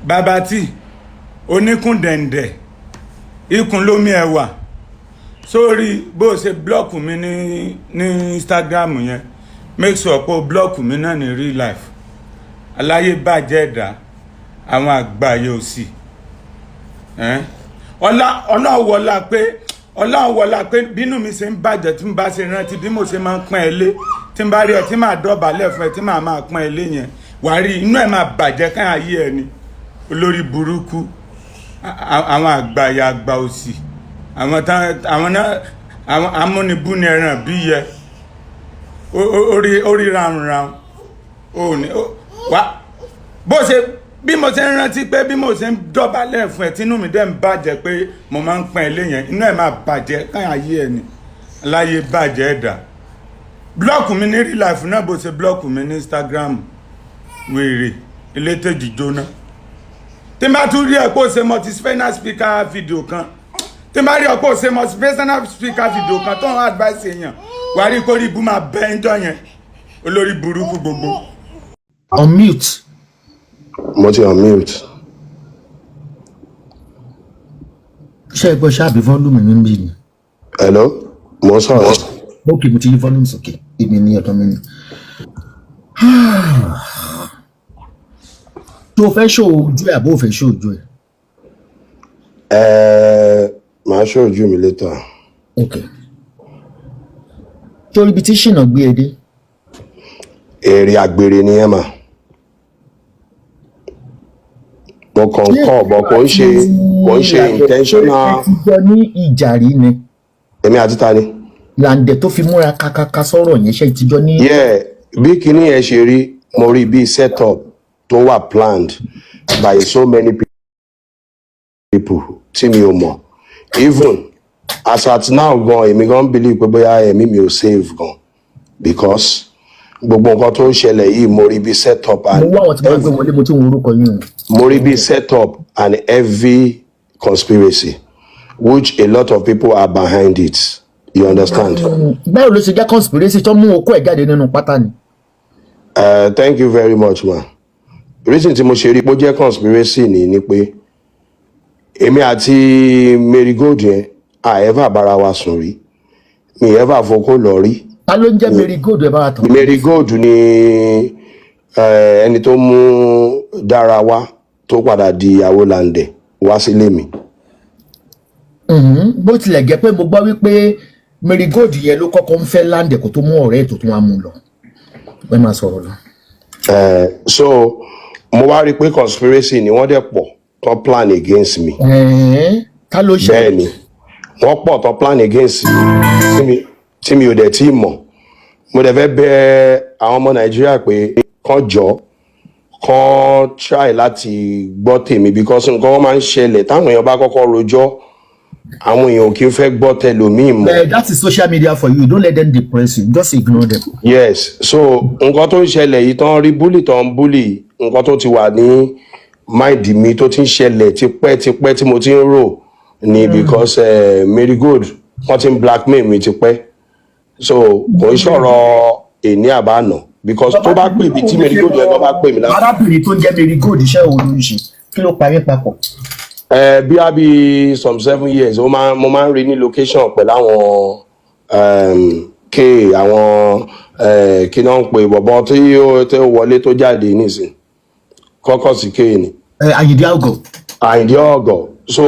bàbá tí oníkùn dẹ̀ǹdẹ̀ ikùn lómi ẹ̀wà sórí bó ṣe blọ́ọ̀kù mi ní Instagram yẹn make sure pé o blọ́ọ̀kù mi náà ní real life aláyé bàjẹ́ ẹ̀dá àwọn àgbáyé òsì ọlọ́wọ́lá pé bínú mi ṣe ń bàjẹ́ tí mo bá ṣe rántí bí mo ṣe máa ń pọ́n ẹ lé tí n bá rí ẹ tí màá dọ̀bálẹ̀ fún ẹ tí màá máa pọ́n ẹ lé yẹn wà á rí inú ẹ máa bàjẹ́ káyà ayé ẹ ni olórí burúkú àwọn àgbáyé àgbà òsì àwọn amúnibú ni ẹran bí yẹ orí ránran wá bó ṣe bí mo ṣe ń rántí pé bí mo ṣe ń dọ̀bálẹ̀ fún ẹ tínú mi dẹ̀ ń bàjẹ́ pé mo máa ń pọ́n ẹ lé yẹn inú ẹ máa bàjẹ́ káyà ayé ẹ ni láyé bàjẹ́ ẹ̀dá blọọkù mi ní real life náà bó ṣe blọọkù mi ní Instagram wèrè elétèjì jóná tí n bá tún rí ẹ pé ó ṣe motivational speaker video kan tí n bá rí ẹ pé ó ṣe motivational speaker video kan tó ń advice èèyàn wà á rí kórí ibú máa bẹ́ ń jọ yẹn olórí burúkú gbogbo. On mute. Mo ti on mute. Ṣé ẹgbẹ́ ṣáàbì fọ́lùmù mi ń bì ní? Hello? Mo sọ̀rọ̀. Ok, mo ti yí fọ́lùmù sókè. Èmi ní ọ̀dọ́ mi ni. Tó fẹ́ ṣó ojú ẹ̀ àbó fẹ́ ṣó ojú ẹ̀? Màá ṣó ojú mi later. Ok. Torí ibi tí ṣìnà gbé ẹ dé. Èrè àgbèrè ni ẹ mà. Mo kàn kọ́ ọ̀bọ̀ kò ń ṣe intentional. Ẹ ti jọ ní ìjà rí ni. Èmi àti ta ni? Lande tó fi múra kakaka sọ̀rọ̀ yẹn ṣe ti jọ ní. Yeah, bí kinní yẹn ṣe rí mo rí bí set up tó wà planned by so many people tí mi ò mọ̀. Even as at now gan èmi gan believe pé bóyá ẹ̀mí mi ò save gan because gbogbo nǹkan tó ń ṣẹlẹ̀ yìí mo rí bí set up and mo wá àwọn tí wọ́n gbé wọlé mo tí ń orúkọ yín. mo rí bí set up and heavy conspiracy which a lot of people are behind it. You understand? Báwo ló ṣe jẹ́ conspiracy tó mú okó ẹ̀ jáde nínú pátá ni? Thank you very much ma. Reason tí mo ṣe rí pé ó jẹ́ conspiracy ni pé èmi àti Marigold yẹn ever bára wa sùn rí mi ever fokó lọ rí. Ta ló ń jẹ́ Marigold ẹ bá wa tán? Marigold ni ẹni tó mú dára wá tó padà di ìyàwó Lande wá sílé mi. Bó tilẹ̀ jẹ́ pé mo gbọ́ wípé Marigold yẹn ló kọ́kọ́ ń fẹ́ Lande kó tó mú ọ̀rẹ́ tó tún wá mú lọ. Bẹ́ẹ̀ máa sọ̀rọ̀ lọ. So mo wá rí pé conspiracy ni wọ́n dẹ̀ pọ̀ tó plan against me. Ta ló ṣe? Bẹ́ẹ̀ ni wọ́n pọ̀ tó plan against me tí mi ò dẹ̀ tí mọ̀. Mo dẹ̀ fẹ́ bẹ̀ àwọn ọmọ Nàìjíríà pé kán jọ kán try láti gbọ́ tèmi because nǹkan wọn máa ń ṣẹlẹ̀ táwọn èèyàn bá kọ́kọ́ rojọ́ àwọn èèyàn kì í fẹ́ gbọ́ tẹlòmíì mọ́. That is social media for you. Don't let them depress you. Just ignore them. Yes, so nǹkan tó ń ṣẹlẹ̀ yìí tán rí búlì tán búlì nǹkan tó ti wà ní máìdì mi tó ti ń ṣẹlẹ̀ tipẹ́ tí mo ti ń rò ni because Marigold wọ́n ti ń blackmail mi tipẹ́ so kò ń sọ̀rọ̀ èní àbáànà because tó bá pè mí tí Marigold yẹn lọ́ bá pè mí láti. Arábìnrin tó ń jẹ́ Marigold iṣẹ́ òun ló ń ṣe kí ló parí papọ̀? Bí a bí some 7 years mo máa ń rí ní location pẹ̀lú àwọn àwọn kí náà ń pè bọ̀bọ̀ tí ó wọlé tó jáde nísìn kọ́kọ́ sí K ni. Àyìndí ọ̀gọ̀ so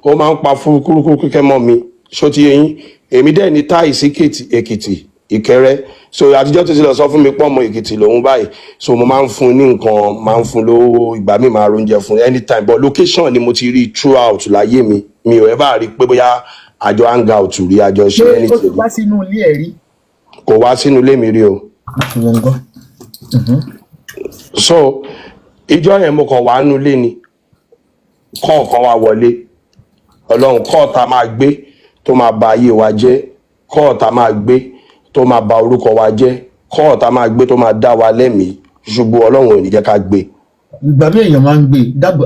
ó máa ń pa fún kúrúkúrú kíkẹ́ mọ́ mi ṣó ti yẹn èmi dẹ̀ ní táì sí Èkìtì Ìkẹrẹ so àtijọ́ tó ti lọ sọ fún mi pọ́ ọmọ Èkìtì lòun báyìí so mo máa ń fún ní nǹkan máa ń fún lówó ìgbà mi máa róúnjẹ fún anytime but location ni mo ti rí throughout láyé mi ò ever rí pé bóyá àjọ hang out rí àjọ ṣe anything. Ṣé o ti wá sínú ilé ẹ̀ rí? Kò wá sínú ilé mi rí o. So ìjọ yẹn mo kàn wá nínú ilé ni kọ́ọ̀kan wá wọlé Ọlọ́run kọ́ọ̀ta máa gbé tó máa ba ayé wa jẹ́ kọ́ọ̀ta máa gbé tó máa ba orúkọ wa jẹ́ kọ́ọ̀ta máa gbé tó máa dá wa lẹ́mìí ṣùgbọ́n Ọlọ́run ò ní jẹ́ ká gbé. Ìgbà mi èèyàn máa ń gbé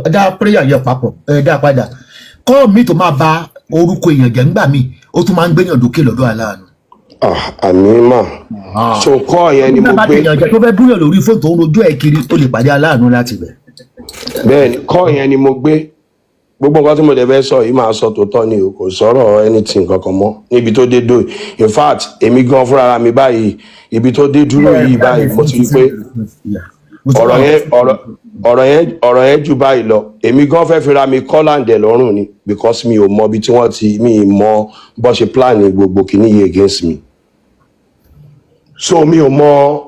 dá prayer yẹn papọ̀ dá padà kọ́ mi tó máa ba orúkọ èèyàn jẹ́ ńgbà mi ó tún máa ń gbéyàn dókè lọ́dọ̀ aláàánú. Àmì mà so kọ́ yẹn ni mo gbé. Nígbà tí èèyàn jẹ́ tó fẹ́ búyàn lórí fóònù tó ń rojú ẹ̀ kiri ó lè pàdé aláàánú láti bẹ̀. bẹ́ẹ̀ ni kọ́ yẹn ni mo gbé gbogbo nǹkan tí mo dẹ̀ fẹ́ sọ yìí máa sọ tòótọ́ ni o kò sọ̀rọ̀ anything kankan mọ́ níbi tó dé dúró in fact èmi gan fúnra mi báyìí ibi tó dé dúró yìí báyìí mo ti rí pé ọ̀rọ̀ yẹn jù báyìí lọ èmi gan fẹ́ fira mi kọ́ láǹdẹ̀ lọ́rùn ni because mi ò mọ ibi tí wọ́n ti mi mọ bó ṣe plan gbogbo kìíní yìí against me so mi ò mọ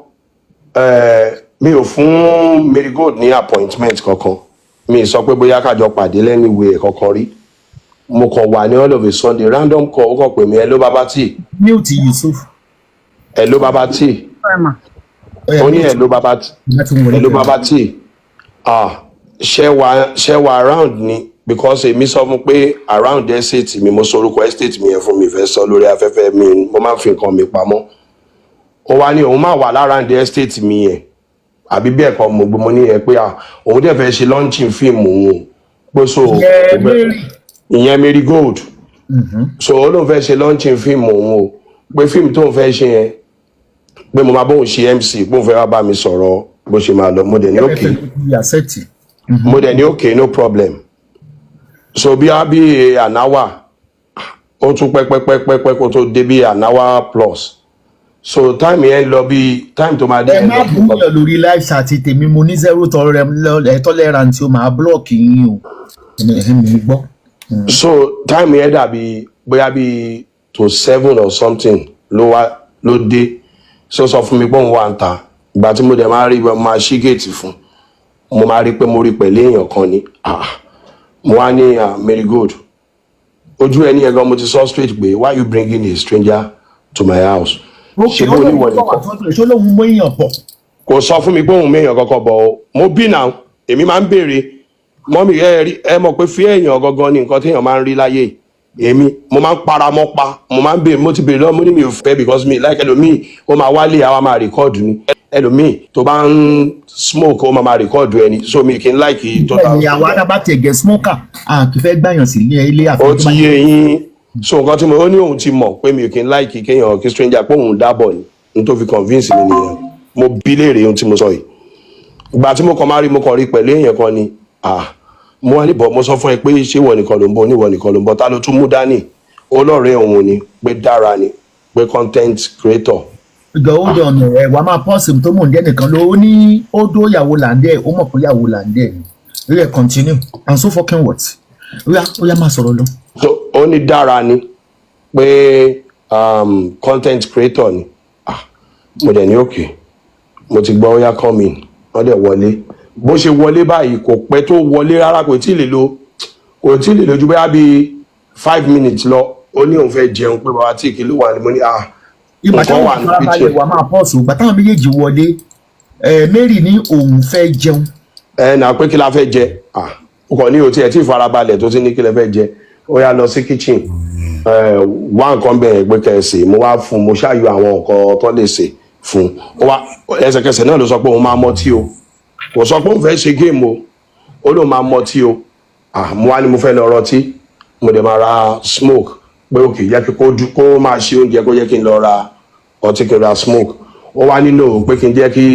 mi ò fún Marigold ní appointment kankan mi sọ pé bóyá kájọ pàdé lẹ́niwé kankan rí mo kàn wà ní all of a Sunday random call ó kàn pè mí hello baba tí. mute Yusuf. hello baba tí. ó ní hello baba tí. hello baba tí. ṣe wà around ni because èmi sọ fún pé around estate mi mo sorúkọ estate mi yẹn fún mi fẹ́ sọ lórí afẹ́fẹ́ mi mo máa ń fi nǹkan mi pamọ́ ó wá ní òun máa wà lára estate mi yẹn àbí bẹ́ẹ̀ kọ́ mo ní ẹ pé òun dẹ̀ fẹ́ ṣe launching fíìmù òun pé so ìyẹn Marigold so ó lóun fẹ́ ṣe launching fíìmù òun o pé fíìmù tóun fẹ́ ṣe yẹn pé mo máa bóun ṣe MC bóun fẹ́ wá bá mi sọ̀rọ̀ bó ṣe máa lọ mo dẹ̀ ní okay mo dẹ̀ ní okay no problem so bí an hour ó tún pẹ́pẹ́pẹ́pẹ́ kó tó dé bí an hour plus so time yẹn lọ bí time tó máa dé. ẹ má búyàn lórí live chat tèmi mo ní 0 tolerance o máa block yín o mi gbọ́. so time yẹn dàbí bóyá bí to 7 or something ló dé so sọ fún mi pé òun wà ń ta ìgbà tí mo dẹ̀ máa rí máa ṣí géètì fún mo máa rí pé mo rí pẹ̀lú èèyàn kan ni mo wá ní Marigold ojú ẹni yẹn gan mo ti sọ straight pé why you bringing a stranger to my house. ṣé lóun mú èèyàn pọ̀. kò sọ fún mi pé òun méèyàn kankan bọ̀ ọ́ mo bí náà èmi máa ń béèrè mọ́mí ẹ mọ̀ pé fí èèyàn gangan ni nǹkan téèyàn máa ń rí láyé èmi mo máa ń para mọ́ pa mo máa ń béèrè mo ti béèrè lọ́wọ́ mo ní mi ò fẹ́ because mi like ẹlòmíì ó máa wálé àwa máa rìkọ́ọ̀dù ni ẹlòmíì tó bá ń smoke ó máa rìkọ́ọ̀dù ẹni so mi kì í like tó ta. ìyàwó adábá tẹ̀ gẹ̀ smoker kì í fẹ́ gbàyàn sí ilé àfihàn. ó ti yé yín so nǹkan tí mo ó ní òun ti mọ̀ pé mi ò kì í like kéèyàn kí stranger pé òun dábọ̀ ni n tó fi convince mi nìyẹn mo bí léèrè ohun tí mo sọ yìí ìgbà tí mo kàn máa rí mo kàn rí pẹ̀lú èèyàn kan ni mo wá níbọ̀ mo sọ fún ẹ pé ṣé wọ nìkan ló ń bọ̀ oníwọ nìkan ló ń bọ̀ ta ló tún mú dání olóòrè òun ni pé dára ni pé content creator. ìjọ ó dọ̀ ọ̀nà ẹ̀ wàá máa pọ́ọ̀sì tó mò ń jẹ́ nìkan ló ní ó dó ìyàwó làǹdẹ̀ ó mọ̀ pé ìyàwó làǹdẹ̀ ni ó yẹ continue and so fucking what ó yá máa sọ̀rọ̀ lọ. ó ní dára ni pé content creator ni mo dẹ̀ ní òkè mo ti gbọ́ ó yá come in wọ́n dẹ̀ wọlé bó ṣe wọlé báyìí kò pẹ́ tó wọlé rárá kò tí ì lè lo ju bóyá bíi 5 minutes lọ ó ní òun fẹ́ jẹun pé bàbá tí ìkìlú wà ní mo ní nǹkan wà ní picture. ìgbà máa pọ̀ sùn ìgbà táwọn méjèèjì wọlé Mary ní òun fẹ́ jẹun. nà pé kí la fẹ́ jẹ o kò ní o tiẹ̀ tí ìfarabalẹ̀ tó ti ní kí la fẹ́ jẹ ó yá lọ sí kitchen wá nǹkan bẹ́ẹ̀ pé kẹ̀sì mo wá fún mo ṣáàyò àwọn nǹkan tó lè ṣe fún ó wá ẹsẹ̀kẹsẹ̀ náà ló sọ pé òun máa mọtí o kò sọ pé òun fẹ́ ṣe géèmù o ó lóun máa mọtí o mo wá ní mo fẹ́ lọ rọtí mo dẹ̀ máa ra smoke pé òkè yẹ kí kó máa ṣe oúnjẹ kó yẹ kí n lọ ra ọtí kí n ra smoke ó wá nílò pé kí n jẹ́ kí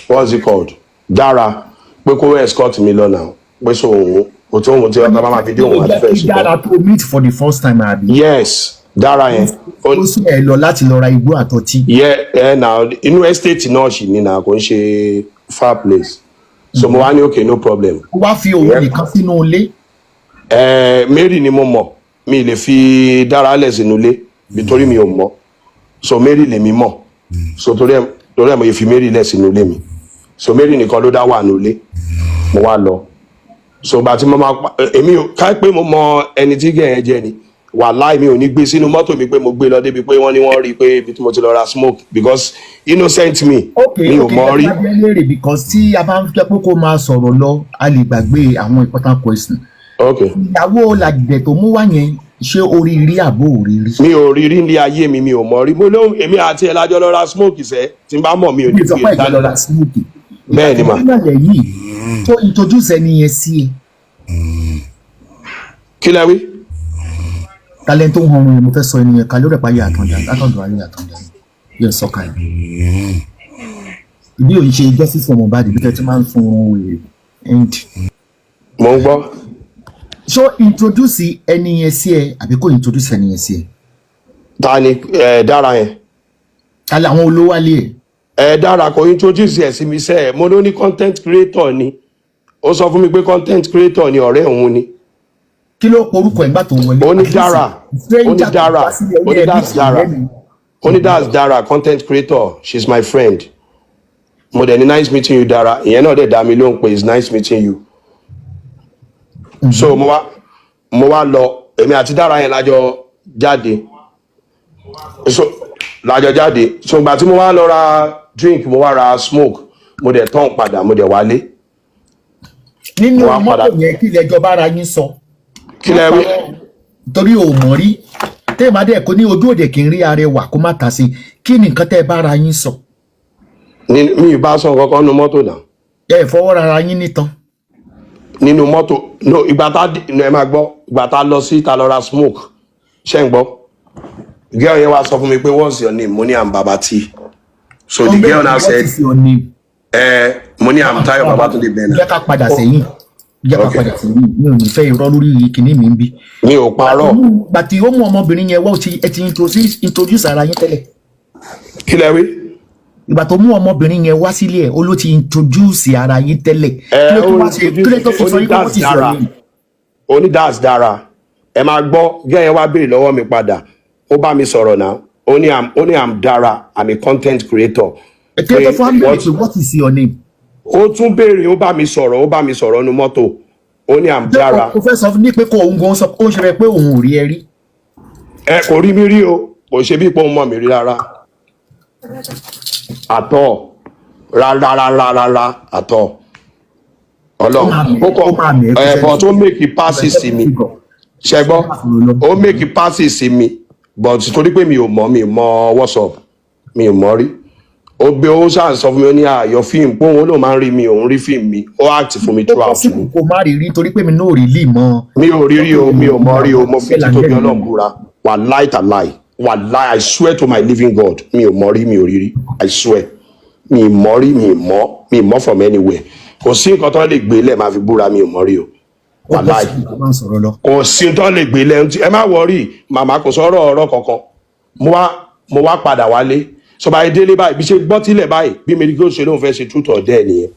what's it called dára pé kó escort mi lọ náà pé so òun kò tó òun tí ọ̀tá máa fi dé òun àti fẹ́ ṣe. dára tó meet for the first time àbí. yes dára yẹn. ó sì ẹ lọ láti lọ ra igbó àtọtí. na inú estate náà sì ní na kò ń ṣe far place so mo wá ní okay no problem. ó wá fi òun nìkan sínú ilé. Mary ni mo mọ̀ mi lè fi dára lẹ̀ sínú ilé nítorí mi ò mọ̀ so Mary lèmi mọ̀ so torí ẹ̀ mo yẹ fi Mary lẹ̀ sínú ilé mi so Mary nìkan ló dá wà nínú ilé mo wá lọ so gba tí mo máa èmi ká pé mo mọ ẹni tí gẹ̀ẹ́ jẹ ni wàláì mi ò ní gbé sínú mọ́tò mi pé mo gbé lọ débi pé wọ́n ní wọ́n rí i pé ibi tí mo ti lọ ra smoke because innocent me mi ò mọ̀ rí. okay because tí a bá ń fẹ́ pé kó máa sọ̀rọ̀ lọ a lè gbàgbé àwọn important question. ìyàwó làgbẹ̀ tó mú wá yẹn ṣé oríire àbó òríire. mi ò rí rí ní ayé mi ò mọ̀ rí mo lóhùn èmi àti ẹ̀ lájọ́ lọ ra smoke sẹ́ tí n bá mọ̀ mi ò ní gbé dání. bẹ́ẹ̀ ni mà. ìgbàlẹ̀ yìí tó introduce ẹni yẹn sí ẹ. kí lẹ wí. talent tó ń hàn ọ́n mo fẹ́ sọ ẹni yẹn ká lórí ẹ̀pá yẹ àtọ̀dọ̀ ayé àtọ̀dọ̀ yẹn sọ́ka yẹn. bí òun ṣe justice for Mohbad bí tẹ́tí máa ń fún wèrè end. mo ń gbọ́. so introduce ẹni yẹn sí ẹ àbí kò introduce ẹni yẹn sí ẹ. ta ni dára yẹn. alẹ́ àwọn olówó alẹ́ ẹ̀. dára kò introduce ẹ̀ sí mi sẹ́ ẹ̀ mo ló ní content creator ni ó sọ fún mi pé content creator ni ọ̀rẹ́ òun ni. kí ló porúkọ ẹ̀ nígbà tó wọlé. ó ní dára ó ní dára ó ní that's dára ó ní that's dára content creator she's my friend mo dẹ̀ ní nice meeting you dára ìyẹn náà dẹ̀ dá mi lóhùn pé it's nice meeting you. So mo wá lọ èmi àti dára yẹn lájọ jáde so ìgbà tí mo wá lọ ra drink mo wá ra smoke mo dẹ̀ tán padà mo dẹ̀ wálé. nínú mọ́tò yẹn kí ilẹ̀ ìjọba ara yín sọ. kí lẹ wí. torí o mọ̀ rí tẹ́ ẹ máa dẹ̀ kó ní ojú òde kì í rí arẹwà kó má ta sí kí ni nǹkan tẹ́ ẹ bá ara yín sọ. mi ì bá sọ kankan nínú mọ́tò náà. ẹ fọwọ́ ara yín nítan. nínú mọ́tò no ìgbà tá ẹ máa gbọ́ ìgbà tá lọ sí ta lọ ra smoke ṣé ń gbọ́ girl yẹn wá sọ fún mi pé what's your name mo ní I'm Babati so the girl now said mo ní I'm Tayo Babatunde Bena. jẹ́ ká padà sẹ́yìn mi ò ní fẹ́ irọ́ lórí kinní mi ń bí. mi ò parọ́. gbàtí ó mú ọmọbìnrin yẹn wá ẹ ti introduce ara yín tẹ́lẹ̀. kí lẹ wí. ìgbà tó mú ọmọbìnrin yẹn wá sílé ẹ̀ ó ló ti introduce ara yín tẹ́lẹ̀. kí ló tó fi sọ yín kó wọ́n ti sọ yín. ó ní that's dára ẹ máa gbọ́ gẹ́ yẹn wá béèrè lọ́wọ́ mi padà ó bá mi sọ̀rọ̀ náà ó ní I'm dára I'm a content creator. kí ló tó fún mi pé what is your name. ó tún béèrè ó bá mi sọ̀rọ̀ nu mọ́tò ó ní I'm dára. ó fẹ́ sọ fún mi pé kó òun gan sọ ó ń ṣe pé òun ò rí ẹ rí. ẹ kò rí mi rí o kò ṣe bí pé òun mọ̀ mi rí rárá àtọ̀ rárá àtọ̀ ọlọ́run ẹ̀bọ̀ tó make passes sí mi ṣẹgbọ́n ó make passes sí mi but torí pé mi ò mọ WhatsApp mi ò mọ̀ rí ó gbé ó ṣáà sọ fún mi ó ní àyọ fíìmù pé òun ló máa ń rí mi òun rí fíìmù mi ó act fún mi throughout mi. kò má rí rí torí pé mi náà rí lì mọ. mi ò rí rí o mi ò mọ̀ rí o mo fi títóbi ọlọ́run búra wàláì tàláì wàláì I swear to my living God mi ò mọ̀ rí mi ò rí rí I swear mi ì mọ̀ rí mi ì mọ̀ from anywhere kò sí nǹkan tó lè gbé lẹ̀ máa fi búra mi ò mọ̀ rí o wàláì kò sí tó lè gbé lẹ̀ ẹ má wọrí màmá kò sọ̀rọ̀ ọ̀rọ̀ kankan mo wá padà wálé sọba ìdílé báyìí bí ṣe gbọ́ tílẹ̀ báyìí bí medical ṣe lóun fẹ́ ṣe truth or dare nìyẹn.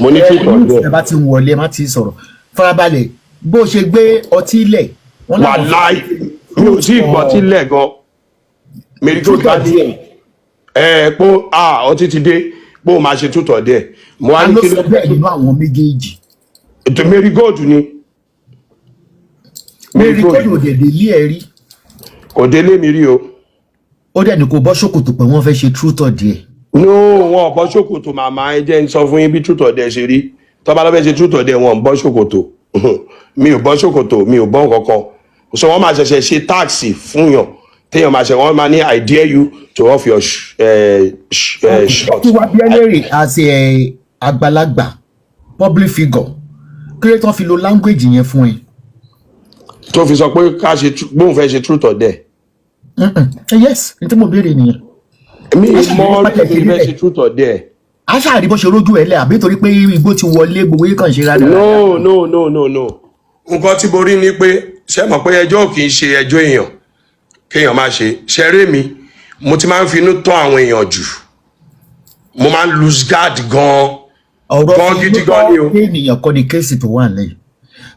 mo ní truth or dare. ẹ bá ti wọlé ẹ má ti sọ̀rọ̀ farabalẹ̀ bó ṣe gbé ọtí lẹ̀. wàláì mi ò tí ì gbọ́ tílẹ̀ gan medical bá díẹ̀ pé ọtí ti dé pé ó máa ṣe truth or dare. mo wá ní kí ló bẹ́ẹ̀ nínú àwọn méjèèjì. ètò marigold ni. marigold ò dẹ̀ délé ẹ rí. kò délé mi rí o. ó dẹ̀ ní kó bọ́ ṣòkòtò pé wọ́n fẹ́ ṣe truth or dare. no wọn ò bọ́ ṣòkòtò màmá ẹ jẹ́ ń sọ fún yín bí truth or dare ṣe rí tọ́ba ló fẹ́ ṣe truth or dare wọn ò bọ́ ṣòkòtò mi ò bọ́ ṣòkòtò mi ò bọ́ nǹkankan so wọ́n máa ṣẹ̀ṣẹ̀ ṣe táàsì fún yàn téèyàn máa ṣe wọ́n máa ní I dare you to off your shot. kí wàá bí ẹlẹ́rìí as àgbàlagbà public figure kí ló tán fi lo language yẹn fún ẹ. tó fi sọ pé ká ṣe bóun fẹ́ ṣe truth or dare. Yes n tí mo béèrè nìyẹn. mi mọ nítorí fẹ́ ṣe truth or dare. a ṣáàrí bó ṣe rójú ẹ lẹ àbí torí pé igbó ti wọlé gbogbo yìí kàn ṣe rárá. no nǹkan tí mo rí ni pé ṣé mọ̀ pé ẹjọ́ kì í ṣe ẹjọ́ èèyàn kéèyàn máa ṣe ṣeré mi mo ti máa ń finú tọ́ àwọn èèyàn jù mo máa ń lose guard gan gidi gan ni o. ọ̀rọ̀ ènìyàn kọ́ ni kéèsì tó wà lẹ́yìn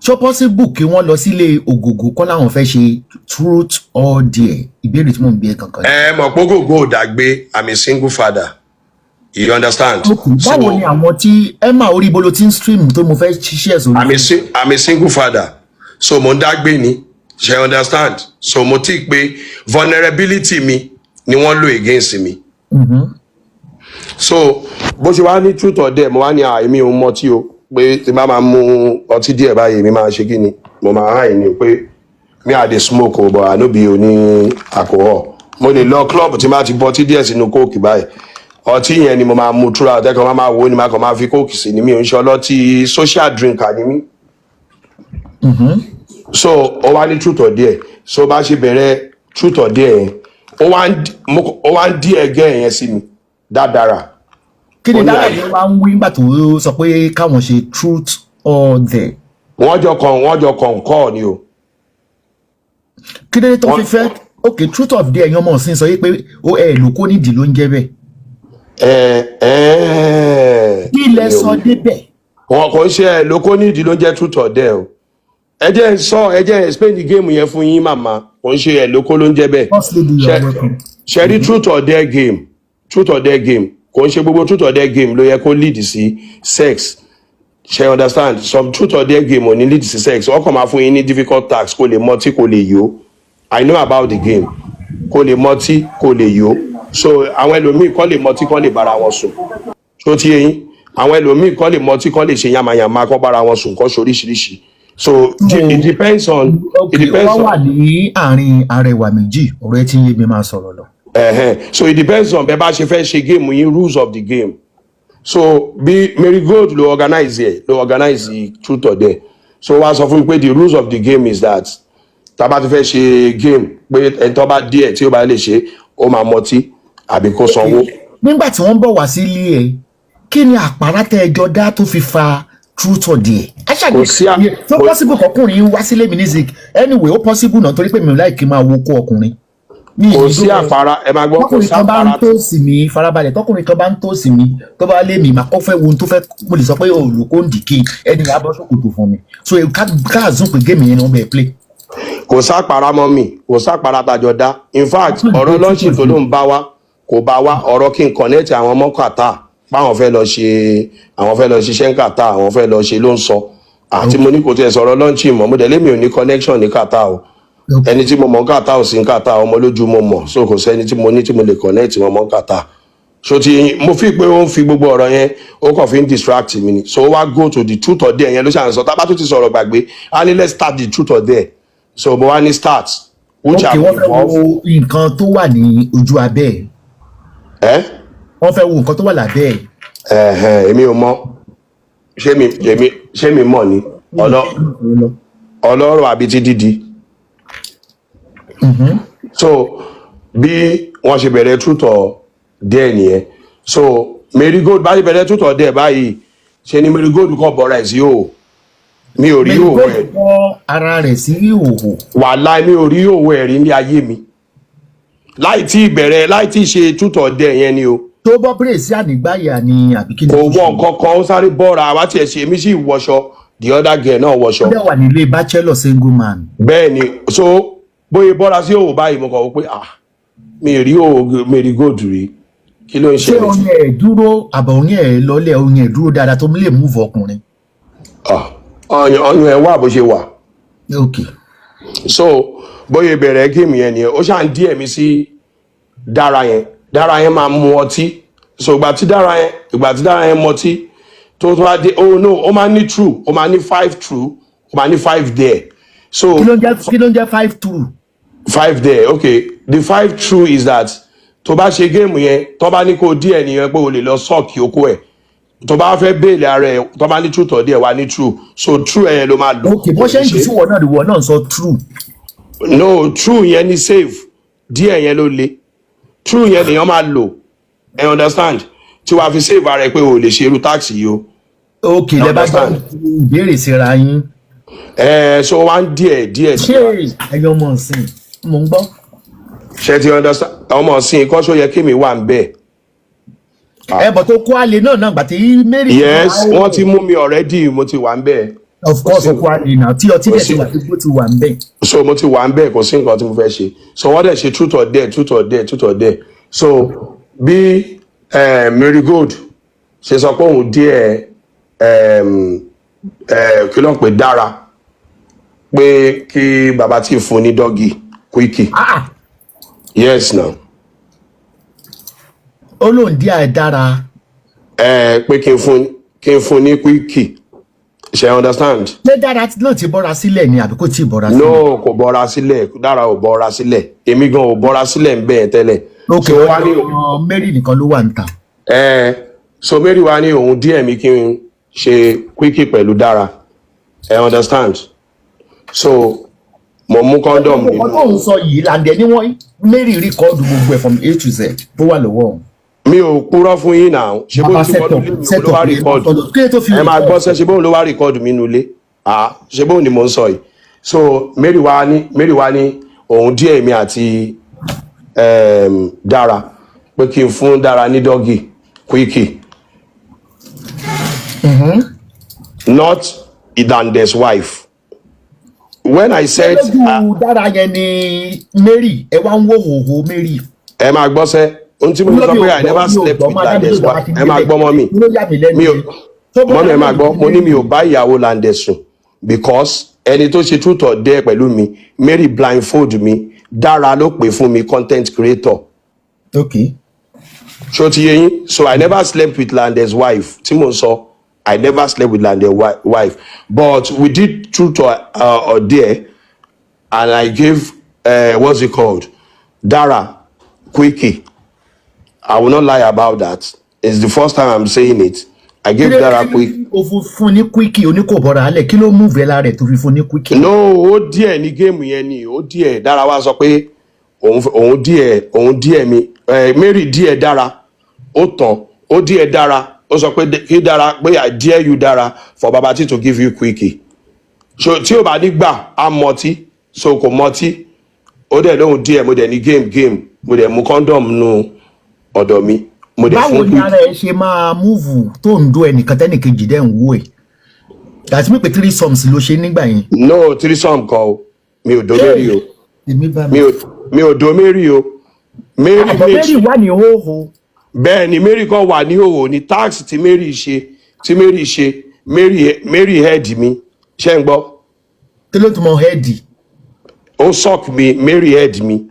ṣó possible kí wọ́n lọ sílé ògògò kọ́ láwọn fẹ́ ṣe truth or dare ìbéèrè tí mò ń bí ẹ kankan. ẹ mọ̀ pé ògògò ò dàgbé I'm a single father you understand. báwo ni àwọn tí ẹ máa orí ibo ló ti ń stream tó mo fẹ́ ṣiṣẹ́ sórí. I'm a single father so mo ń dágbé ni ṣe understand so mo ti pé vulnerability mi ni wọ́n lò against mi. So bó ṣe wá ní truth or dare mo wá ní èmi ò mọ tí o pé tí bá máa mu ọtí díẹ̀ báyìí mi máa ṣe kí ni mo máa hàn ní pé mi à dey smoke o but I no be oní alcohol mo lè lọ club tí máa ti bọ ọtí díẹ̀ sínú kóòkì báyìí ọtí yẹn ni mo máa mu throughout ẹ̀kan máa wo ni máa kàn máa fi kóòkì sí ni mi ò ń ṣe ọlọ́tí social drinker ni mí. So ó wá ní truth or dare so bá ṣe bẹ̀rẹ̀ truth or dare yẹn ó wá ń dí ẹgẹ́ yẹn sí mi dára. kí ni dára yẹn máa ń wí nígbà tó sọ pé káwọn ṣe truth or dare. wọ́n jọ kọ̀ ni o. kí ló dé tó fi fẹ́ ok truth or dare yan mọ̀ sí sọ yìí pé ó lóko nídìí ló ń jẹ́ bẹ́ẹ̀. kí lẹ sọ débẹ̀. wọn kò ń ṣe lóko nídìí ló ń jẹ́ truth or dare o. ẹ jẹ́ explain the game yẹn fún yín màmá kò ń ṣe lóko ló ń jẹ́ bẹ́ẹ̀. ṣe rí truth or dare game kò ń ṣe gbogbo truth or dare game ló yẹ kó lead sí sex. She understand some truth or dare game ò ní lead sí sex wọ́n kàn máa fún yín ní difficult task kó lè mọtí kó lè yó. I know about the game kó lè mọtí kó lè yó so àwọn ẹlòmíì kọ́ lè mọtí kọ́ lè bára wọn sùn tó ti yẹn àwọn ẹlòmíì kọ́ lè mọtí kọ́ lè ṣe yamayama kọ́ bára wọn sùn kọ́ ṣoríṣiríṣi so it depends on. wọ́n wà ní àárín arẹwà méjì ọ̀rọ̀ ẹ tí ń yé mi máa sọ̀rọ̀ lọ. So it depends on bẹ́ẹ̀ bá ṣe fẹ́ ṣe game yín rules of the game so bí Marigold ló organize the truth or dare so wá sọ fún mi pé the rules of the game is that tá bá ti fẹ́ ṣe game pé ẹni tó bá díẹ̀ tí ó bá lè ṣe ó máa mọtí àbí kó sanwó. nígbà tí wọ́n bọ̀ wá sí ilé ẹ̀ kí ni àpárá tẹ ẹjọ́ dá tó fi fa truth or dare. kò sí tó possible kọkùnrin wá sílé music anyway ó possible náà torí pé mi ò láì kí n máa wo kó ọkùnrin. kò sí àpárá ẹ máa gbọ́ kò sí àpárá. tọkùnrin kan bá ń tó sí mi farabalẹ̀ tọkùnrin kan bá ń tó sí mi tó bá lé mi màá kọ́ fẹ́ wo ohun tó fẹ́ mo lè sọ pé olùkó ń dìkì ẹni abọ́ ṣòkòtò fún mi so káàzùn pé géèmì yẹn ni wọ́n bẹ̀ play. kò sápàrà mọ́ mi kò sápàrà tàjọ dá in fact ọ̀rọ̀ lọ́ọ̀ṣì tó ló ń bá wa kò bá wa ọ̀rọ̀ kí n connect àwọn ọmọ kàtà páwọn fẹ́ lọ ṣiṣẹ́ ń kàtà àwọn fẹ́ lọ ṣe ló ń sọ àti mo ní kò tiẹ̀ sọ̀rọ̀ lọ́ọ̀ṣì mọ́ mo dẹ̀ lémi ò ní connection ní kàtà o ẹni tí mo mọ̀ kàtà ò sí ń kàtà ọmọ lójú mo mọ̀ so kò sẹ́ni tí mo ní tí mo lè connect wọn mọ́ kàtà so ti mo fi pé ó ń fi gbogbo ọ̀rọ̀ yẹn ó kàn fi ń distract mi ni so wá go to the truth or dare yẹn ló ṣàn sọ tábà tó ti sọ̀rọ̀ gbàgbé a ní let's start the truth or dare so mo wá ní start. ok wọ́n fẹ́ wo nǹkan tó wà ní ojú abẹ́ ẹ̀. wọ́n fẹ́ wo nǹkan tó wà lábẹ́ ẹ̀. èmi ò mọ̀ ṣé mi mọ̀ ni ọlọ́rọ̀ àbí ti dídi. So bí wọ́n ṣe bẹ̀rẹ̀ truth or dare nìyẹn so Marigold bá ṣe bẹ̀rẹ̀ truth or dare báyìí ṣe ni Marigold kọ́ bọ́ra ẹ̀ sí o mi ò rí òwò ẹ̀. Marigold bọ́ ara rẹ̀ sí ìhòòhò. wàláì mi ò rí òwò ẹ̀ rí ní ayé mi láì tí ṣe truth or dare yẹn ni o. tó bọ́ bírèsì ànígbáyà ni àbí kí ni. kò wọ kankan ó sáré bọ́ra àwa tiẹ̀ ṣe èmi sì wọṣọ the other girl náà wọṣọ. ó dẹ̀ wà nílé bachelor single man. bẹ́ẹ̀ ni so bóyá bọ́ra sí òwò báyìí mo kàn wọ́n pé mi rí òwò Marigold rí kí ló ń ṣe. ṣé oyin ẹ̀ dúró àbọ̀ oyin ẹ̀ lọ́lẹ̀ oyin ẹ̀ dúró dáadáa tó lè move ọkùnrin. ọyàn ẹ̀ wà bó ṣe wà. ok. so bóyá ìbẹ̀rẹ̀ géèmù yẹn nìyẹn ó ṣáà ń díẹ̀ mi sí dára yẹn máa mu ọtí so ìgbà tí dára yẹn mọtí tó wá dé ó máa ní true ó máa ní 5 true ó máa ní 5 dare. So kí ló ń jẹ́ 5 true. 5 dare okay the 5 true is that tó bá ṣe géèmù yẹn tó bá ní kó díẹ̀ nìyẹn pé o lè lọ sọ́ọ̀kì okó ẹ̀ tó bá fẹ́ béèlì ara ẹ̀ tó bá ní truth or dare wà ní true so true ẹ̀yẹn ló máa lò. ok bó ṣe ń jù sí ìwọ náà sọ true. no true yẹn ní save díẹ̀ yẹn ló le true yẹn lèèyàn máa lò ẹ understand tí wàá fi save ara ẹ pé o lè ṣe irú tax yìí o. ok lẹ bá gbọ́ ìbéèrè síra yín. So wá ń díẹ̀. ṣé ẹyọ ọmọ ọ̀sìn mò ń gbọ́. ṣe ti understand ọmọ ọ̀sìn kọ́ ṣó yẹ kí mi wà ń bẹ̀. bọ̀ tó kó àlè náà gbà tí Mary. yes wọ́n ti mú mi already mo ti wà ń bẹ̀. of course kó àlè náà tí ọtí dẹ̀ ti wà tí ti wà ń bẹ̀. so mo ti wà ń bẹ̀ kò sí nǹkan tí mo fẹ́ ṣe so wọ́n dẹ̀ ṣe truth or dare so bí Marigold ṣe sọ pé òun díẹ̀ kí ló ń pè dára pé kí bàbá tí fún ní dọ́gì Quickie. Yes now. ó lóun dí àìdára. pé kí n fún ní Quickie ṣe understand. ṣé dára náà ti bọ́ra sílẹ̀ ni àbí kò tí ì bọ́ra sílẹ̀. no kò bọ́ra sílẹ̀ dára ò bọ́ra sílẹ̀ èmi gan ò bọ́ra sílẹ̀ ń bẹ́ẹ̀ tẹ́lẹ̀. ok wá ní Mary nìkan ló wà ń ta. so Mary wá ní òun díẹ̀ mi kí n ṣe Quickie pẹ̀lú dára understand so mo mú condom mi. ọdún òun sọ yìí lande ni wọ́n Mary rìkọ́ọ̀dù gbogbo ẹ̀ from A to Z tó wà lọ́wọ́ òun. mi ò purọ́ fún yín náà ṣe bó ti wọ́n lé mi ló wá rìkọ́ọ̀dù ẹ máa gbọ́ sẹ́ ṣe bó ló wá rìkọ́ọ̀dù mi nulẹ̀ ṣe bó ni mò ń sọ yìí so Mary wá ní òun díẹ̀ mi àti Dára pé kí n fún Dára ní dọ́gì Quickie not Idande's wife when I said Dára yẹn ni Mary ẹ wá ń wò hòhò Mary ẹ máa gbọ́ sẹ́ ohun tí mo sọ pé I never slept with Lande's wife ẹ máa gbọ́ mọ́ mi mọ́ mi ẹ máa gbọ́ mo ní mi ò bá ìyàwó Lande sùn because ẹni tó ṣe truth or dare pẹ̀lú mi Mary blindfold mi Dára ló pè fún mi content creator. Okay. Ṣó ti yé yín so I never slept with Lande's wife tí mo sọ I never slept with Lande's wife but we did truth or dare and I gave what's it called Dára Quickie. I will not lie about that. It's the first time I'm saying it. I gave Dára Quickie. O fún ní Quickie oníkòbọ̀rà alẹ̀ kí ló move lára rẹ̀ tó fi fún ní Quickie. No, ó díẹ̀ ní géèmù yẹn ni ó díẹ̀ Dára wá sọ pé òun díẹ̀ mi Mary díẹ̀ Dára ó tàn ó díẹ̀ Dára ó sọ pé kí Dára pé I dare you Dára for Babati to give you Quickie. So tí o bá ní gbà á mọtí so kò mọtí ó dẹ̀ lóhun díẹ̀ mo dẹ̀ ní game mo dẹ̀ mú condom nù ọ̀dọ̀ mi. Báwo ni ara ẹ ṣe máa múùvù tó ń do ẹnìkan tẹ́nìkejì dẹ́ ń wò ẹ̀ àti mi pé 3 sums ló ṣe nígbà yẹn. No 3 sum kan o mi ò do Mary o mi ò do Mary o Mary wà ní hóhó. bẹ́ẹ̀ ni Mary kan wà ní hóhó ni tax tí Mary ṣe Mary head mi ṣé ń gbọ́. kí ló tún mọ head. ó suck mi Mary head mi.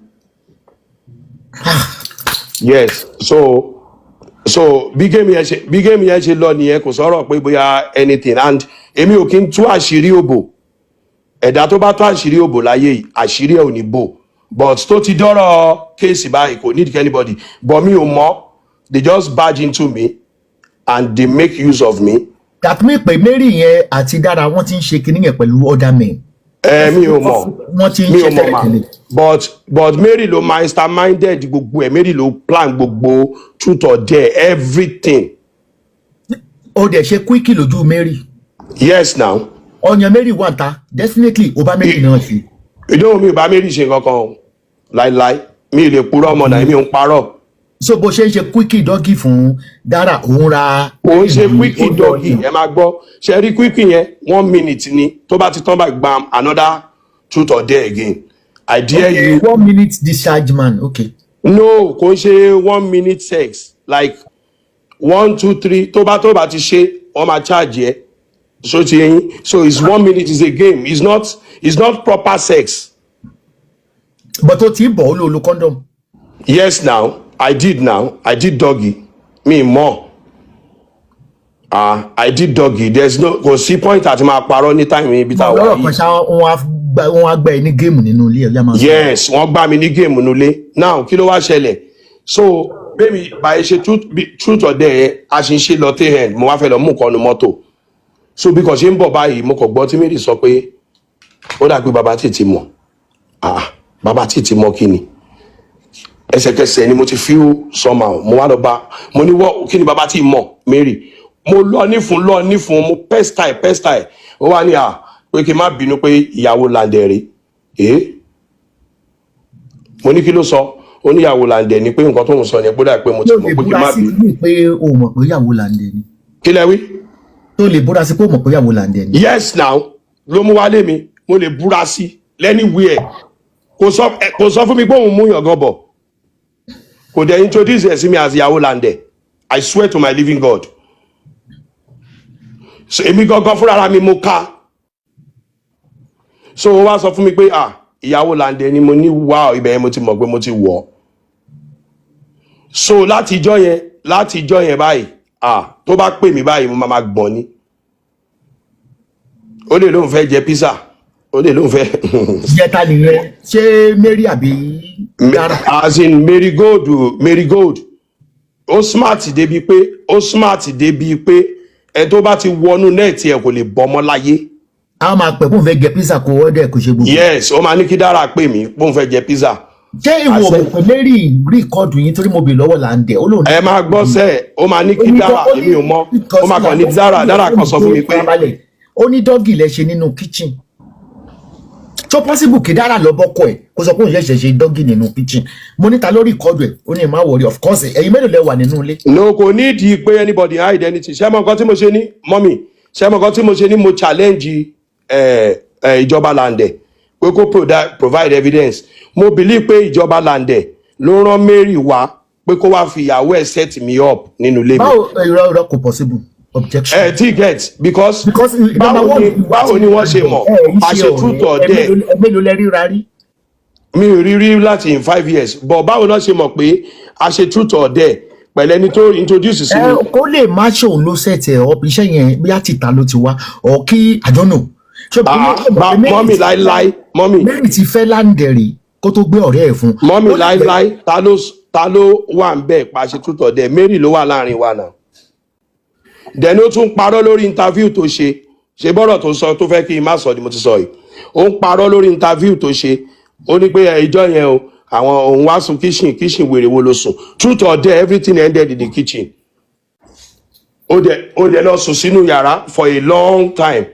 Yes so bí game yẹn ṣe lọ nìyẹn kò sọ̀rọ̀ pé bóyá anything and èmi ò kí n tú àṣírí òbò ẹ̀dá tó bá tú àṣírí òbò láyé yìí àṣírí ẹ̀ ò ní bò but tó ti dọ́rọ̀ kéèsì báyìí kò need anybody but mi ò mọ̀ they just barge into me and they make use of me. that mean pé Mary yẹn àti Dára wọ́n ti ń ṣe kinní yẹn pẹ̀lú other men. Mi ò mọ̀ mi ò mọ̀ ma but Mary ló masterminded gbogbo ẹ̀ Mary ló plan gbogbo truth or dare everything. O dẹ̀ ṣe Quickie lójú Mary. Yes now. Ọyàn Mary wà ta definitely o bá Mary náà ṣe. ìdóhùn mi ò bá Mary ṣe kankan o láíláí mi lè purọ́ ọmọ náà mi ò ń parọ́. So bó ṣe ń ṣe Quickie dọ́gì fún Dára òun ra. ó ń ṣe Quickie dọ́gì ẹ máa gbọ́ ṣe rí Quickie yẹn 1 minute ni tó bá ti tán bá gbam another truth or dare again I dare you. 1 minute discharge man okay. No kò ń ṣe 1 minute sex like 1 2 3 tó bá ti ṣe wọ́n máa charge yẹ so ti yẹn so it's 1 minute is a game it's not proper sex. But o ti bọ̀ ó lo condom. Yes now I did doggy me more I did doggy there's no kò sí point àti máa parọ́ ní time mi bí ta wà yìí. Ọlọ́rọ̀ kan ṣá wọ́n á gbá ẹ ní géèmù nínú ilé ẹ̀. Yes wọ́n gbá mi ní géèmù nínú ilé now kí ló wá ṣẹlẹ̀ so baby báyìí ṣe truth or dare yẹn a ṣe ń ṣe lọ tẹ́ ẹ̀ mo wá fẹ́ lọ mú nǹkan nu mọ́tò so bí kò ṣe ń bọ̀ báyìí mo kàn gbọ́ tí Mary sọ pé ó dà pé bàbá tètè mọ̀ bàbá tètè mọ̀ kí ni ẹsẹ̀kẹsẹ̀ ni mo ti feel somehow mo wá lọ bá mo ní wọ́n kí ni bàbá tí mọ̀ Mary mo lọ nífun mo pẹ́stàì ó wá ní pé kí n má bínú pé ìyàwó Lande rè mo ní kí ló sọ ó ní ìyàwó Lande ni pé nǹkan tó ń sọ ni gbọ́dọ̀ pé mo ti mọ̀ pé kí n má bínú. pé o mọ̀ pé ìyàwó Lande ni. kí lẹ wí. tó lè búra sí pé o mọ̀ pé ìyàwó Lande ni. Yes now ló mú wálé mi mo lè búra sí lẹ́niwẹ̀ẹ́ kò sọ fún mi pé òun mú yàn gan bọ̀ kò dẹ̀ introduce ẹ̀ sí mi as ìyàwó Lande I swear to my living God so èmi gangan fúnra mi mo ká so ó wá sọ fún mi pé ìyàwó Lande ni mo ní wá ibẹ̀ yẹn mo ti mọ̀ pé mo ti wọ̀ so láti ìjọ́ yẹn báyìí tó bá pè mí báyìí mo máa gbọ̀n ni ó lè lóun fẹ́ jẹ pizza ó lè lóun fẹ́. jẹta nìyẹn ṣé Mary àbí Dára. as in Marigold ó smart débi pé ẹ tó bá ti wọnú nẹ́ẹ̀tì ẹ kò lè bọ́mọ́ láyé. a máa pẹ̀ kó n fẹ́ jẹ pizza kó ọdẹ kò ṣe gbogbo. Yes ó máa ní kí Dára pè mí kó n fẹ́ jẹ pizza ṣé ìwọ mọ̀ pé Mary rìkọ́dù yín torí mo bè lọ́wọ́ Lande ó lóun. ẹ máa gbọ́ sẹ́ ó máa ní kí dára èmi ò mọ̀ ó máa kàn ní dára kan sọ fún mi pé. ó ní dọ́gì lẹ ṣe nínú kitchen tó possible kí dára lọ bọ́kọ ẹ̀ kó sọ pé òun ṣẹ̀ṣẹ̀ ṣe dọ́gì nínú kitchen mo níta lórí rìkọ́dù ẹ̀ ó ní má worry of course ẹ̀yin mélòó lẹ wà nínú ilé. no kò ní ìdí pé anybody hide anything ṣé mo nǹkan tí mo ṣe ní mọ́mì ṣé mo nǹkan tí mo ṣe ní mo challenge ìjọba Lande pé kó provide evidence mo believe pé ìjọba Lande ló rán Mary wá pé kó wá fi ìyàwó ẹ̀ set me up nínú ilé mi. báwo irọ́ kò possible objection. ti get because báwo ni wọ́n ṣe mọ̀ a ṣe truth or dare. mélòó lẹ ríra rí. mi ò rí láti in 5 years but báwo náà ṣe mọ̀ pé a ṣe truth or dare pẹ̀lú ẹni tó introduce sí mi. kó lè má ṣòun ló set ẹ̀ up iṣẹ́ yẹn bí àtìta ló ti wá ọ̀ kí I don't know. mọ́mì láíláí mọ́mì. Mary ti fẹ́ Lande rí kó tó gbé ọ̀rẹ́ ẹ̀ fún. mọ́mì láíláí ta ló wà ń bẹ̀ pa ṣe truth or dare Mary ló wà láàrin wa náà. dẹ̀ni ó tún parọ́ lórí interview tó ṣe bọ́rọ̀ tó sọ tó fẹ́ kí n má sọ ni mo ti sọ yìí ó ń parọ́ lórí interview tó ṣe ó ní pé ìjọ yẹn o àwọn òun wá sùn kitchen wèrè wo ló sùn truth or dare everything ended in the kitchen ó dẹ̀ lọ sùn sínú yàrá for a long time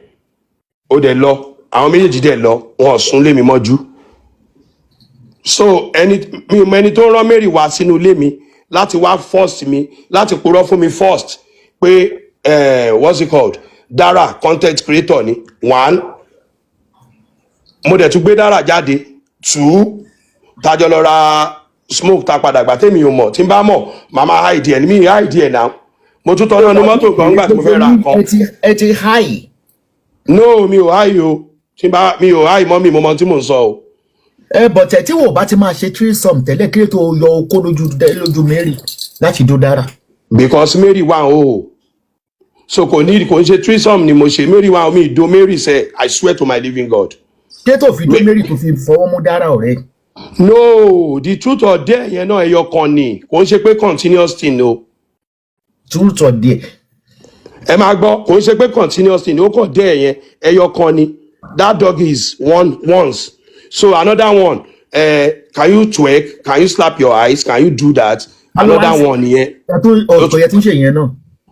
ó dẹ̀ lọ àwọn méjèèjì dẹ̀ lọ wọn ò sùn lé mi mọ́jú so ẹni tó rán Mary wá sínú ilé mi láti wá first mi láti purọ́ fún mi first pé what's it called Dara content creator ni 1 mo dẹ̀ tún gbé Dara jáde 2 tájọ lọ ra smoke ta padà gbà tèmi ò mọ̀ tí n bá mọ̀ màmá hide ẹ̀ ní mi hide ẹ̀ náà mo tún tọ́jú ọdún mọ́tò kan gbà tí mo fẹ́ ra nǹkan. ẹ ti hide. no mi ò hide o mi ò hide mọ́ mi mo mọ tí mò ń sọ o. bọ̀tẹ̀ tí wò bá ti máa ṣe threesome tẹ́lẹ̀ kí ló tó yọ okó lójú Mary láti dó Dara. because Mary wà o so kò ń ṣe threesome ni mo ṣe Mary wà o mi ìdó Mary sẹ I swear to my living God. ṣé tó fi dó Mary tó fi fọwọ́ mú Dara ọ̀rẹ́. no the truth or dare yẹn náà ẹyọ kan ni kò ń ṣe pé continuous thing o. truth or dare. ẹ máa gbọ́ kò ń ṣe pé continuous thing ó kàn dare yẹn ẹyọ kan ni that dog is once so another one can you twerk can you slap your eyes can you do that another one nìyẹn. ọ̀tọ̀ yẹn tún ṣe yẹn náà.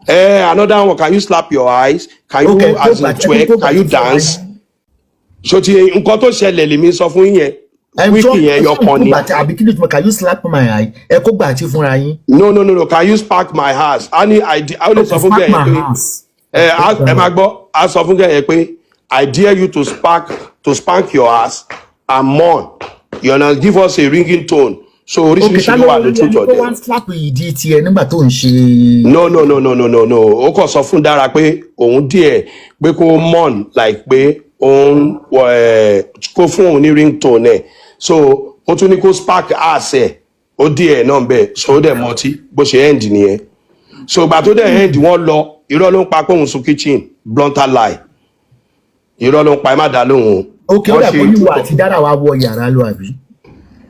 Another one can you slap your eyes can you as in twerk can you dance. so ti nǹkan tó ṣẹlẹ̀ lèmi sọ fún yẹn wíìkì yẹn yọ kan ni. àbí kí ni tuma can you slap my eye ẹ kó gbà àti fúnra yín. no can you spark my house a ní a lè sọ fún gẹ̀ yẹn pé ẹ máa gbọ́ a sọ fún gẹ̀ yẹn pé I dare you to spank your ass and mourn you know give us a ringing tone so oríṣiríṣi ló wà lójú ọjọ́ dẹ. wọ́n slap ìdí tiẹ̀ nígbà tó ń ṣe. no ó kàn sọ fún Dara pé òun díẹ̀ pé kó mourn like pé òun kó fún òun ní ringtone ẹ̀ so ó tún ní kó spark ass ẹ̀ ó díẹ̀ náà bẹ́ẹ̀ so ó dẹ̀ mọtí bó ṣe end nìyẹn so ìgbà tó dẹ̀ end wọ́n lọ irọ́ ló ń pa pé òun sun kitchen blunter lie irọ́ ló ń pa ẹ má dá lóhùn. ok ó dà pé olúwa àti Dara wa wọ yàrá lọ àbí.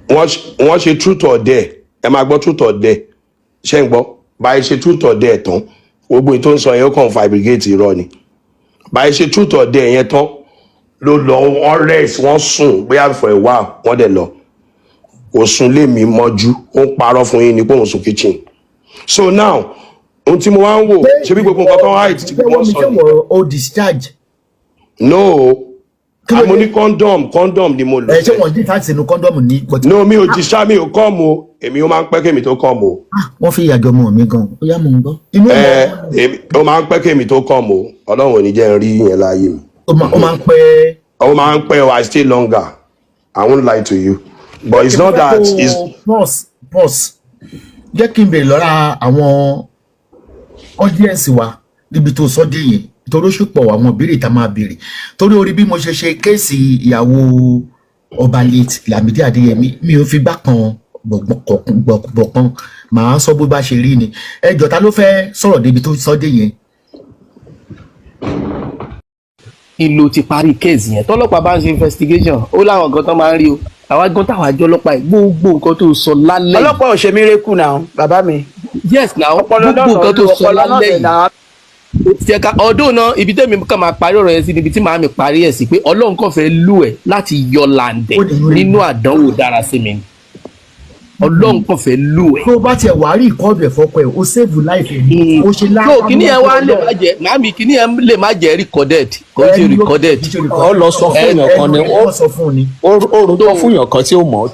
wọ́n ṣe truth or dare ẹ máa gbọ́ truth or dare ṣé ń gbọ́ báyìí ṣe truth or dare tán gbogbo ètò ń sọ yẹn ó kàn fabricate irọ́ ni báyìí ṣe truth or dare yẹn tán ló lọ wọ́n rest wọ́n sùn bóyá for a while wọ́n dẹ̀ lọ kò sùn lé mi mọ́jú ó ń parọ́ fún yín ní pé òun sùn kitchen so now ohun tí mo wá ń wò ṣe bí gbogbo nǹkan tó ń hide tí wọ́n sọ ni. o discharge. no àmọ́ ní condom ni mo lò. ṣé wọ́n dín fáàtì sínú condom ní. no mi ò discharge mi ò kọ́ mo èmi ó máa ń pẹ́ kémi tó kọ́ mo. wọ́n fi ìyàjọ mọ̀ mí gan ó yá mò ń gbọ́. ó máa ń pẹ́ kémi tó kọ́ mo ọlọ́run ò ní jẹ́ n rí yẹn láàyè mi. ó máa ń pẹ́. ó máa ń pẹ́ o I stay longer I won't lie to you but it's not that it's. pause jẹ́ kí n bèrè lọ́ra àwọn audience wa níbi tó sọ dé yẹn torí ó ṣùpọ̀ àwọn ìbéèrè tá a máa béèrè torí orí bí mo ṣe ṣe kéèsì ìyàwó ọba late Lámídì Adéyẹmí mi ò fi gbà kan gbọ̀kan màá sọ bó bá ṣe rí ni ẹjọ́ ta ló fẹ́ sọ̀rọ̀ débi tó sọ dé yẹn. ìlò ti parí kéèsì yẹn tọ́lọ́pàá bá ń ṣe investigation ó láwọn nǹkan tó máa ń rí o àwa gan táwọn àjọ ọlọ́pàá yìí gbogbo nǹkan tó sọ lálẹ́. ọlọ́pàá ò ṣe mírèkù náà bàbá mi. yes na gbogbo nǹkan tó sọ lálẹ́ yìí ọdún náà ibi tẹ́mi kàn máa parí ọ̀rọ̀ yẹn sí níbi tí màá mi parí ẹ̀ sí pé Ọlọ́run kàn fẹ́ lù ẹ̀ láti yọ Lande nínú àdánwò Dara sí mi. Ọlọ́run kàn fẹ́ lò ẹ́. tó bá tiẹ̀ wá rí ìkọ́dù ẹ̀ fọ́kọ ẹ̀ o save life ẹ̀ ní o ṣe láàbù. so kíní ẹ wá lè má jẹ màmí kíní ẹ lè má jẹ recorded kò ṣe recorded. ọ lọ sọ fún èèyàn kan ni ó rojọ́ fún èèyàn kan tí ó mọ̀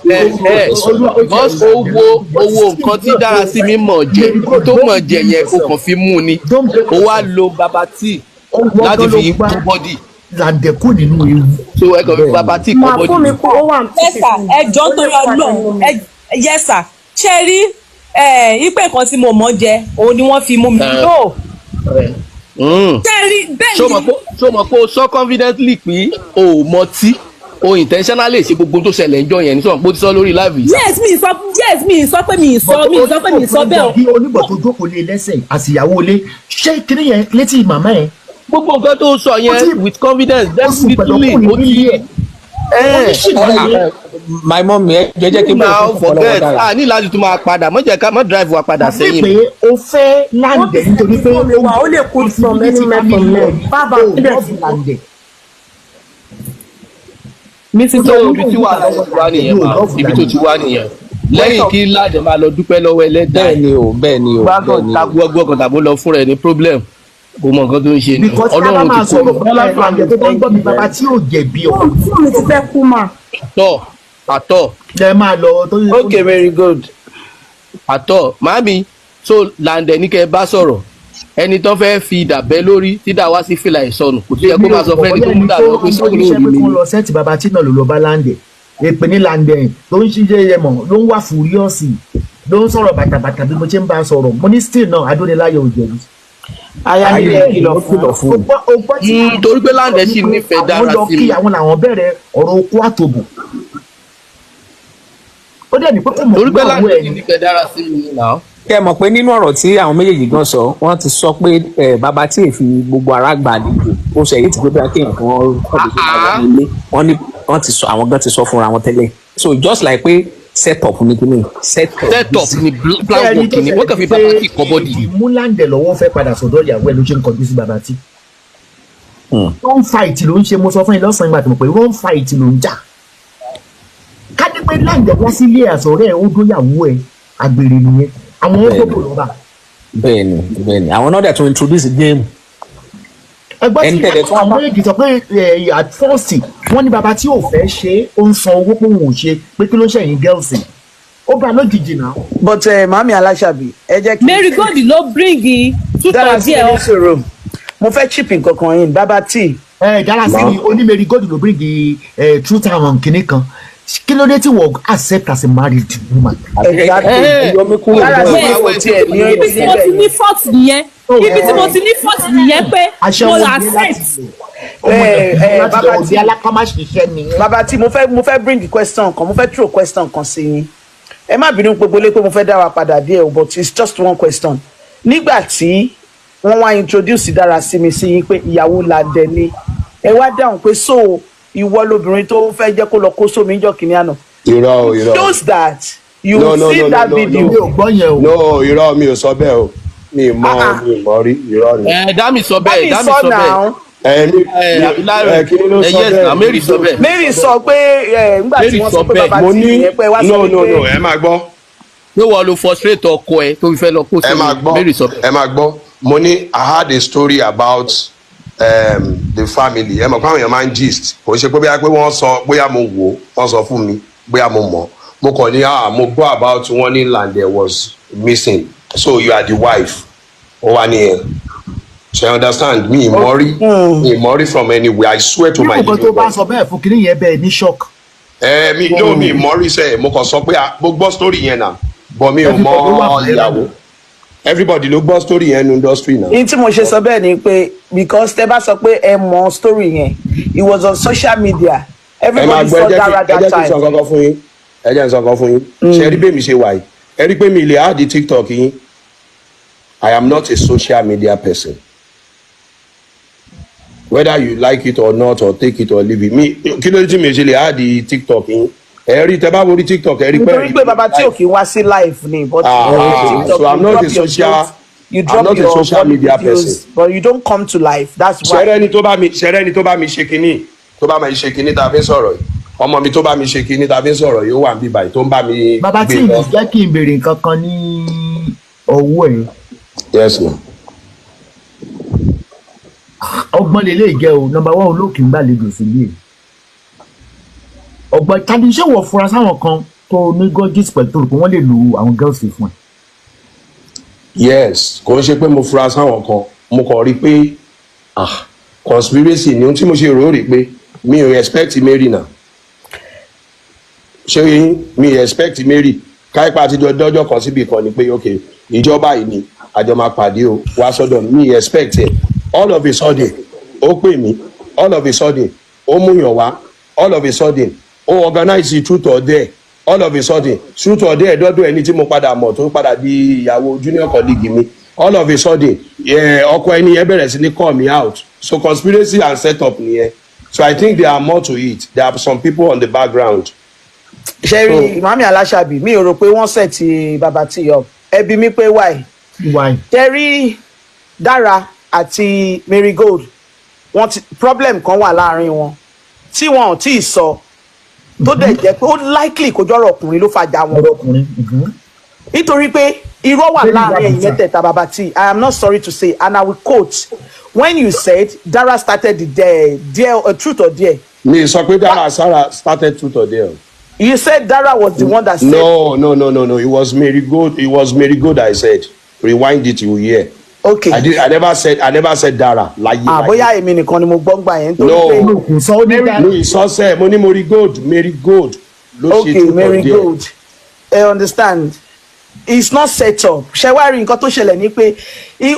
because owó nǹkan tí dára sí mi mọ̀ jẹ tó mọ̀ jẹ yẹn kò kàn fi mú ni ó wá lo baba tí láti fi kó bọ́dì. lande kò nínú ewu. so ẹ kàn fi baba tí kó bọ́dì. yẹ́sà ẹjọ́ torí Ọlọ́run yẹ́sà ṣe rí ipe kan tí mo mọ̀ jẹ òun ni wọ́n fi mú mi lò. ṣe rí bẹ́ẹ̀ ni. ṣó mọ̀ pé o sọ confidently pé o ò mọtí o intentionally ṣe gbogbo tó ṣẹlẹ̀ ńjọ́ yẹn ní sọ̀rọ̀ pé ó ti sọ lórí live yìí. mi sọ pé mi sọ bẹ́ẹ̀ o. bí onígbà tó jókòó lé lẹ́sẹ̀ àtìyàwó lé ṣé kíní yẹn létí màmá yẹn. gbogbo nǹkan tó sọ yẹn with confidence definitely ó ti yẹ. my mom ẹ jẹ́ kí n bẹ̀rẹ̀ fún forget ní láti tún máa padà mọ̀ jẹ́ ká mọ̀ drive wa padà sẹ́yìn. wọ́n ti pé o fẹ́ láǹdẹ̀ nítorí pé ó lè kó sọ mẹ́tò bàbá láǹdẹ̀. ibi tí wà lọ́wọ́ nìyẹn ibi tó ti wá nìyẹn lẹ́yìn kí ládẹ máa lọ dúpẹ́ lọ́wọ́ ẹlẹ́dàá. bẹ́ẹ̀ ni o gbàgbọ́ ọkàn tàbó lọ fún rẹ ní problem kò mọ nǹkan tó ń ṣe ni Ọlọ́run ti kó láǹdẹ̀ tó bá ń gbọ́ mi bàbá tí ò jẹ̀bi ọ̀. fún mi ti fẹ́ kú mà. àtọ̀. ẹ máa lọ tó yẹ. okay very good. àtọ̀ màámi so làǹdẹ̀ ní kẹ́ ẹ bá sọ̀rọ̀ ẹni tó fẹ́ fi dàbẹ́ lórí tí dà wá sí fìlà ìsọnù kò tó yẹ kó máa sọ fẹ́ni tó ń dà lọ pé sọ́kùnrin òní mi. mo lọ sẹ́ẹ̀tì bàbá tí náà ló lọ bá láǹdẹ̀ èpè ní láǹdẹ̀ tó ń ṣiṣẹ́ yẹ mọ̀ ló ń wà fúríọ́sì ló ń sọ̀rọ̀ bàtàbàtà bí mo ṣe ń bá a sọ̀rọ̀ mo ní still náà adóniláyọ̀ ò jẹ̀bi. ayáyẹ kìlọ̀ fún torí pé láǹdẹ̀ sì nífẹ̀ẹ́ dára sí mi. àwọn làwọn bẹ̀rẹ̀ ọ̀rọ̀ okó àtòbò ó dẹ̀ ní pé kò mọ̀ torí pé láǹdẹ̀ sì nífẹ̀ẹ́ dára sí mi náà. kẹ́ mọ̀ pé nínú ọ̀rọ̀ tí àwọn méjèèjì gan sọ wọ́n ti sọ pé bàbá tí èèfì gbogbo ara gbà àlejò ó sọ èyí tí pé bẹ́ẹ̀ kéèyàn kan kọ́ọ̀dù tó máa wọlé wọ́n ní wọ́n ti sọ àwọn gan ti sọ fúnra wọn tẹ́lẹ̀ so just like pé set up ni kíni set up ni plan work ni wọ́n kàn fi bàbá tí kọ́ bọ́dì. múláǹdẹ̀ lọ́wọ́ fẹ́ padà sọ̀dọ̀ ìyàwó ẹ̀ ló ṣe ń kọjú sí bàbá tí. wọ́n fight ló ń ṣe mo sọ fún yín lọ́sàn-án ìgbà tó mọ̀ pé wọ́n fight ló ń jà. kádé pé láǹdẹ̀ wọ́n sí ilé àsọ̀rẹ́ ẹ̀ ó dóyàwó ẹ̀ àgbèrè nìyẹn àwọn ó gbogbo lọ́ba. bẹ́ẹ̀ni àwọn náà dẹ̀ tún introduce game. ẹgbẹ́ tí àwọn méjì sọ pé at first wọ́n ní bàbá tí ò fẹ́ ṣe ó ń san owó pé òun ò ṣe pé kí ló ṣẹ̀yìn girls ó bá lójijì náà. but mami aláṣàbí ẹ jẹ́ kí. Mary God ló bring tútọ̀ díẹ̀ ọ. sọ̀rọ̀ mo fẹ́ chip nǹkan kan yín bàbá tí. dára sí ni oní Mary God ló bring truth àwọn kìnnì kan kí ló dé tí wọ́n accept as a married woman. ibi tí mo ti ní fault nìyẹn ibi tí mo ti ní fault nìyẹn pé mo accept. bàbá tí mo fẹ́ bring question kan mo fẹ́ throw question kan sí yín ẹ má bínú gbogbo lé pé mo fẹ́ dá wa padà díẹ̀ o but it's just one question nígbà tí wọ́n wá introduce dára sí mi sí yín pé ìyàwó làǹdẹ̀ ni ẹ wá dáhùn pé so ìwọ lobìnrin tó fẹ́ jẹ́ kó lọ kó sómi níjọ́ kìíní àná. irọ́ shows that you see that video. no irọ́ mi ò sọ bẹ́ẹ̀ o mi mọ̀ rí irọ́ ni. dami sọ bẹ́ẹ̀ dami sọ bẹ́ẹ̀. kí ló sọ bẹ́ẹ̀. Mary sọ bẹ́ẹ̀. Mary sọ pé nígbà tí wọ́n sọ pé bàbá tí ìyẹn pé wá sọ pé. no ẹ máa gbọ́. pé wọ́n lo frustrate ọkọ ẹ tó fi fẹ́ lọ kó sómi Mary sọ bẹ́ẹ̀. ẹ máa gbọ́ mo ní I had a story about the family ẹ mọ̀ pé àwọn èèyàn máa ń gist kò ṣe pé bóyá pé wọ́n sọ bóyá mo wò wọ́n sọ fún mi bóyá mo mọ̀ mo kàn ní mo gbọ́ about one in land there was missing so you are the wife ó wà ní ẹ ṣe understand mi ìmọ̀rí from anywhere I swear to my living God. bí nǹkan tó bá sọ bẹ́ẹ̀ fún kiri yẹn bẹ́ẹ̀ ní shock. mi ìmọ̀rí sẹ́ẹ̀ mo kàn sọ pé mo gbọ́ story yẹn náà but mi ò mọ ìyàwó. Everybody ló gbọ́ story yẹn ní industry náà. ní tí mo ṣe sọ bẹ́ẹ̀ ni pé because tẹ bá sọ pé ẹ mọ story yẹn it was on social media everybody saw that time. ẹ jẹ́ kí n sọ kankan fún yín ẹ jẹ́ kí n sọ kankan fún yín ṣe ẹ rí pé mi ṣe wà yìí ẹ rí pé mi lè add TikTok yín I am not a social media person whether you like it or not or take it or leave it mi kí ló dé tí mi ṣe lè add TikTok yín ẹ rí tẹ bá wo rí TikTok ẹ rí pé. nítorí pé bàbá tí ò kí wá sí live ni but so I'm not a social media person but you don't come to life that's why. ṣẹrẹ ni tó bá mi ṣe kinní tó bá mi ṣe kinní tá a fi sọ̀rọ̀ yìí ọmọ mi tó bá mi ṣe kinní ta fi ń sọ̀rọ̀ yóò wà níbí báyìí tó ń bá mi bàbá tí gbé lọ. jẹ́ kí n béèrè nǹkan kan ní ọwọ́ ẹ̀. Yes ma. ọgbọ́n lè lè jẹ́ o nọ́mbà 1 olókè ń gbàlejò sílé ọgbọ́n tàbí ṣé wọ́n fura sáwọn kan tó ní gorgeous pẹ̀lú tó rò pé wọ́n lè lo àwọn girls fún ẹ. Yes kò ń ṣe pé mo fura sáwọn kan mo kàn rí pé conspiracy ni ohun tí mo ṣe rò ó rí pé mi ò respect Mary náà ṣé mi respect Mary káyipá àti dọjọ́ kan síbi kan ni pé ok ìjọba yìí ni àjọ máa pàdé o wá sọ́dọ̀ mi respect ẹ̀ all of a sudden ó pè mí all of a sudden ó múyàn wá all of a sudden ó organize the truth or dare all of a sudden truth or dare dọ́dọ̀ ẹni tí mo padà mọ̀ tó padà di ìyàwó junior colleague mi all of a sudden ọkọ ẹni yẹn bẹ̀rẹ̀ sí ní call me out so conspiracy and set up nìyẹn so I think there are more to it there are some people on the background. ṣẹ́rí mami aláṣàbí mi ò rò pé wọ́n set ti bàbá tí yọ ẹbí mi pé why ṣẹ́rí Dára àti Marigold wọ́n ti problem kan wà láàrin wọn tí wọn ò tí ì sọ tó dẹ̀ jẹ́ pé ó likely kó jọ́rọ̀ ọkùnrin ló fàjà wọn nítorí pé irọ́ wà láàrin ẹ̀yin mẹ́tẹ̀ẹ̀ta bàbá tí I am not sorry to say and I will quote when you said Dara started the dare truth or dare. mi sọ pé Dara Sarah started truth or dare. You said Dara was the one that said. No. It was Marigold. It was Marigold. I said. Rewind it, you will hear. Okay. I never said Dara. Like. Bóyá èmi nìkan ni mo gbọ́ gbà yẹn. No. It's all said. Money Marigold. Okay, Marigold. I understand. It's not set up. Ṣé wá rí nǹkan tó ṣẹlẹ̀ ní pé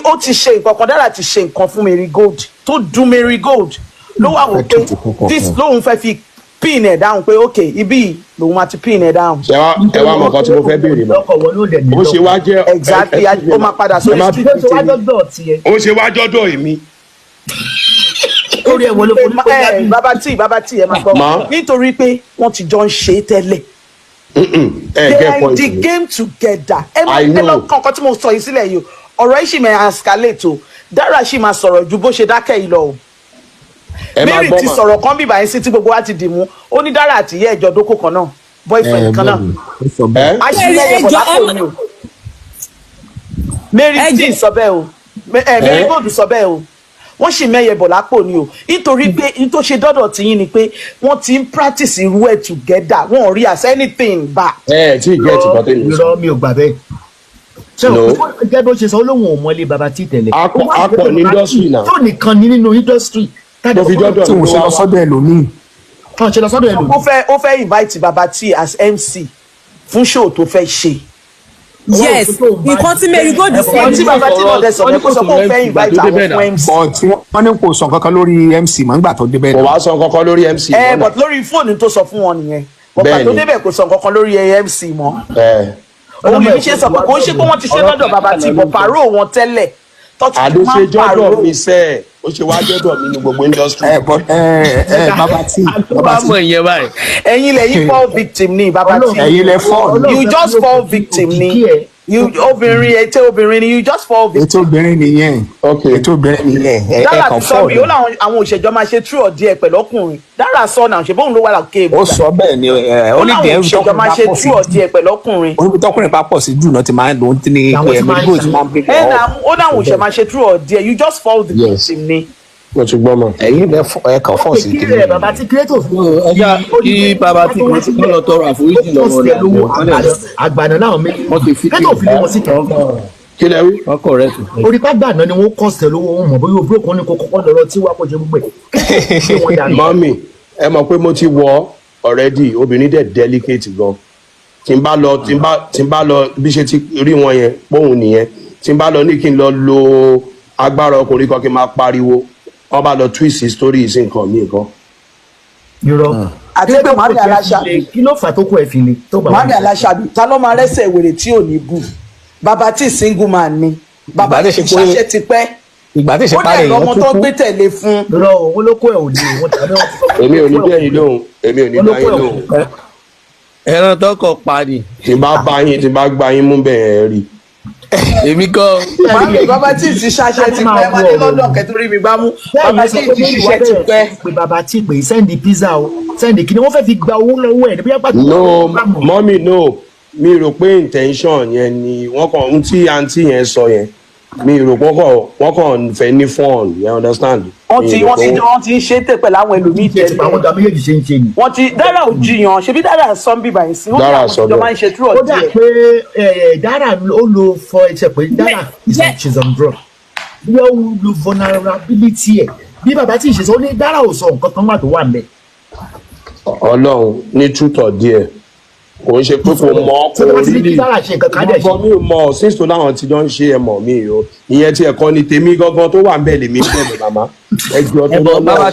ó ti ṣe nǹkan kan Dara ti ṣe nǹkan fún Marigold tó dùn Marigold ló wà wò pé this lóun fẹ́ fi pin ẹ̀ down pé ok ibi lòun máa ti pin ẹ̀ down. ẹ wá mọ nǹkan tí mo fẹ́ béèrè mọ́ ó ṣe wá jẹ́ exactly ó máa padà sórí street tèmi. ó ṣe wá jọ́dọ̀ èmi. lórí ẹ̀ wọlé fún bàbá tí ẹ máa gbọ́ nítorí pé wọ́n ti jọ ń ṣe é tẹ́lẹ̀. They are in the game together. ẹ lọ kọ̀ọ̀kan tí mo sọ yìí sílẹ̀ yìí ọ̀rọ̀ yìí sì máa escalate o Dara sì máa sọ̀rọ̀ ju bó ṣe dákẹ́ yìí lọ o. Mary ti sọ̀rọ̀ kan bíbá yín sí tí gbogbo wa ti dì mú ó ní Dara àti ìyá ẹ̀jọ̀ dókò kan náà boyfriend kan náà aṣílẹ̀ ẹ̀bọ̀ lápò ni o Mary ti sọ bẹ́ẹ̀ o Marigold sọ bẹ́ẹ̀ o wọ́n sì mẹ́yẹ bọ̀ lápò ni o nítorí pé n tó ṣe dọ́dọ̀ tí yín ni pé wọ́n ti ń practice irú ẹ̀ together wọ́n ò rí as anything back. tí ìgbẹ́ ti kọ́ tẹ́lẹ̀ sọ. irọ́ mi ò gbà bẹ́ẹ̀. ṣé o gẹ́gẹ́ bó ṣe sọ olóhùn òmọ́lé baba tí tẹ̀lé. akọ ní industry náà. tó nìkan ní nínú industry. tó fi dọ́dọ̀ tí wọ́n ṣe lọ sọ́dọ̀ ẹlòmíì. ó fẹ́ invite baba tí as MC fún show tó fẹ́ ṣe. Yes, nǹkan tí Marigold sọ. nǹkan tí bàbá tí mo dẹ sọ ni kò sọ pé ó fẹ́ invite àwọn fún MC. wọ́n ní kò sọ kankan lórí MC mọ́ nígbà tó débẹ̀. kò wá sọ kankan lórí MC mọ́. but lórí fóònù tó sọ fún wọn nìyẹn. bàbá tó débẹ̀ kò sọ kankan lórí MC mọ́. òun lè ṣe sọ pé kò ń ṣe pé wọ́n ti ṣe lọ́dọ̀ bàbá tí bọ̀ pàrọ̀ wọn tẹ́lẹ̀. àdóṣe jọ́dọ̀ mi sẹ́ẹ̀ ó ṣe wá jọ́dọ̀ mi ní gbogbo industry. bàbá tí mọ̀ ìyẹn báyìí. ẹ̀yin lẹ́yìn fall victim ni bàbá tí. ẹ̀yin lẹ fall. you just fall victim ni. obìnrin ètè obìnrin ni you just fall victim. ètò obìnrin nìyẹn. ètò obìnrin nìyẹn. Dara ti sọ mi ó láwọn àwọn òṣèjọ máa ṣe true or dare pẹ̀lú ọkùnrin Dara sọ náà ṣe bóun ló wà lákè. ó sọ bẹ́ẹ̀ ni ó láwọn òṣèjọ máa ṣe true or dare pẹ̀lú ọkùnrin. olùtọ́kùnrin bá pọ̀ sí jù náà ti máa ń lò ó ní Marigold máa ń bí. ó láwọn òṣèjọ máa ṣe true or dare you just fall the victim ni. mo ti gbọ́ mọ̀. ẹ̀yin ẹ kàn fọ́ sí kiri. bàbá tí creator. ọjà kí bàbá tí kò sí kọ́ lọ tọrọ àforíjì lọ́wọ́ rẹ̀. àgbàdo náà creator fi lé wọn síta. kí lẹ wí. ọkọ rẹ tó. orí pàgbà náà ni wọn kọ sí lówó wọn mọ bóyá òbúrò kan ní kókó kọ́ lọ́rọ́ tí wàá kọjá gbogbo ẹ̀. mọ́mì ẹ mọ̀ pé mo ti wọ already obìnrin dẹ̀ delicate gan tí n bá lọ bí ṣe ti rí wọn yẹn póun nìyẹn tí n bá lọ ní kí n lọ lo agbára ọkùnrin kan kí n máa pariwo wọ́n bá lọ twist story sí nǹkan mi nǹkan. irọ́ àti pé màmí aláṣàbí kí ló fà tó kó ẹ fi ni. màmí aláṣàbí ta ló máa rẹ́sẹ̀ wèrè tí ò ní bù bàbá tí single man ni bàbá tí ṣàṣẹ ti pẹ́ ìgbà tí ìṣèpá rẹ̀ ó dẹ̀ lọ́mọ tó gbé tẹ̀lé fún. irọ́ òun ló kó ẹ̀ òní òun tàbí wọn ti sọ pé. èmi ò ní bẹ́ẹ̀ lóhùn èmi ò ní bá yín lóhùn. ẹran tọkọ pa ni. tí bá gbá yín mú bẹ́ẹ̀ rí èmi gan. Mami bàbá tí ti ṣaṣẹ́ ti pẹ́ wọ́n ní London kẹtùrí mi bá mú bàbá tí ti ṣiṣẹ́ ti pẹ́. pé bàbá tí pé sẹ́ndì pizza o sẹ́ndì kí ni wọ́n fẹ́ fi gba owó lọ́wọ́ ẹ̀ níbi yàgbà tó no mọ́mí no mi rò pé intention yẹn ni wọ́n kàn ń tí àǹtí yẹn sọ yẹn mi rò pé wọ́n kàn fẹ́ ní fún you understand. wọ́n ti ń ṣe tè pẹ̀lú àwọn ẹlòmíì tẹ́lẹ̀. àwọn ọ̀dà méjèèjì ṣe ń ṣe ni. wọ́n ti Dára ò jiyàn ṣebí Dára sọ ń bíbà yìí sí. Dára sọ bẹ́ẹ̀. ó máa ń ṣe true ó dà ọ̀dí pé Dára ó lo fọ ẹsẹ̀ pé Dára she's on drug bí ó lo vulnerability ẹ̀ bí bàbá tí ì ṣe sọ ó ní Dára ò sọ nǹkan kan wà tó wà ńbẹ̀. Ọlọ́run ní tútọ̀ díẹ̀ kò ń ṣe pé kò mọ kò rí rí gbọ́n mi ò mọ since tó láwọn ti dán ṣe ẹ mọ̀ mi o ìyẹn tí ẹ̀kọ́ ni tèmi gangan tó wà ń bẹ̀ lèmi ń bẹ̀rẹ̀ màmá ẹjọ́ tó lọ́wọ́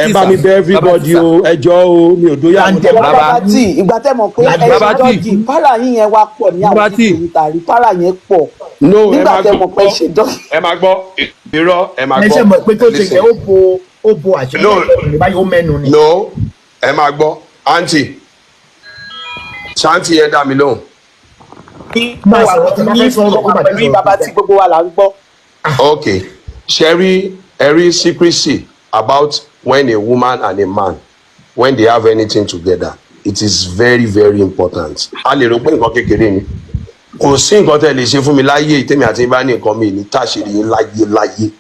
ẹ bá mi bẹ̀ everybody o ẹjọ́ o mi ò dóyà mo tẹ́ bàbá tí ìgbà tẹ́ mọ̀ pé ẹ̀ṣẹ̀ dọ́jì pàrà yín yẹn wá pọ̀ ní àwọn ìlú tàrí pàrà yẹn pọ̀ nígbà tẹ́ mọ̀ pé ṣe dọ́jì. ẹ máa gbọ́ irọ́ ẹ máa gbọ́. ẹ ṣe mọ̀ pé tó ṣe jẹ́ ó bo àṣẹ báyìí ó mẹ́nu ni. no ẹ máa gbọ́ aunty ṣáǹtì yẹn dá mi lóhùn. mo wà pẹ̀lú bàbá tí gbogbo wa là ń gbọ́. okay ṣe secrecy about when a woman and a man when they have anything together it is very very important. a lè rò pé nǹkan kékeré ni kò sí nǹkan tẹ́ lè ṣe fún mi láyé ìtẹ́mi àti bá ní nǹkan mi ní táṣìírí yín láyé.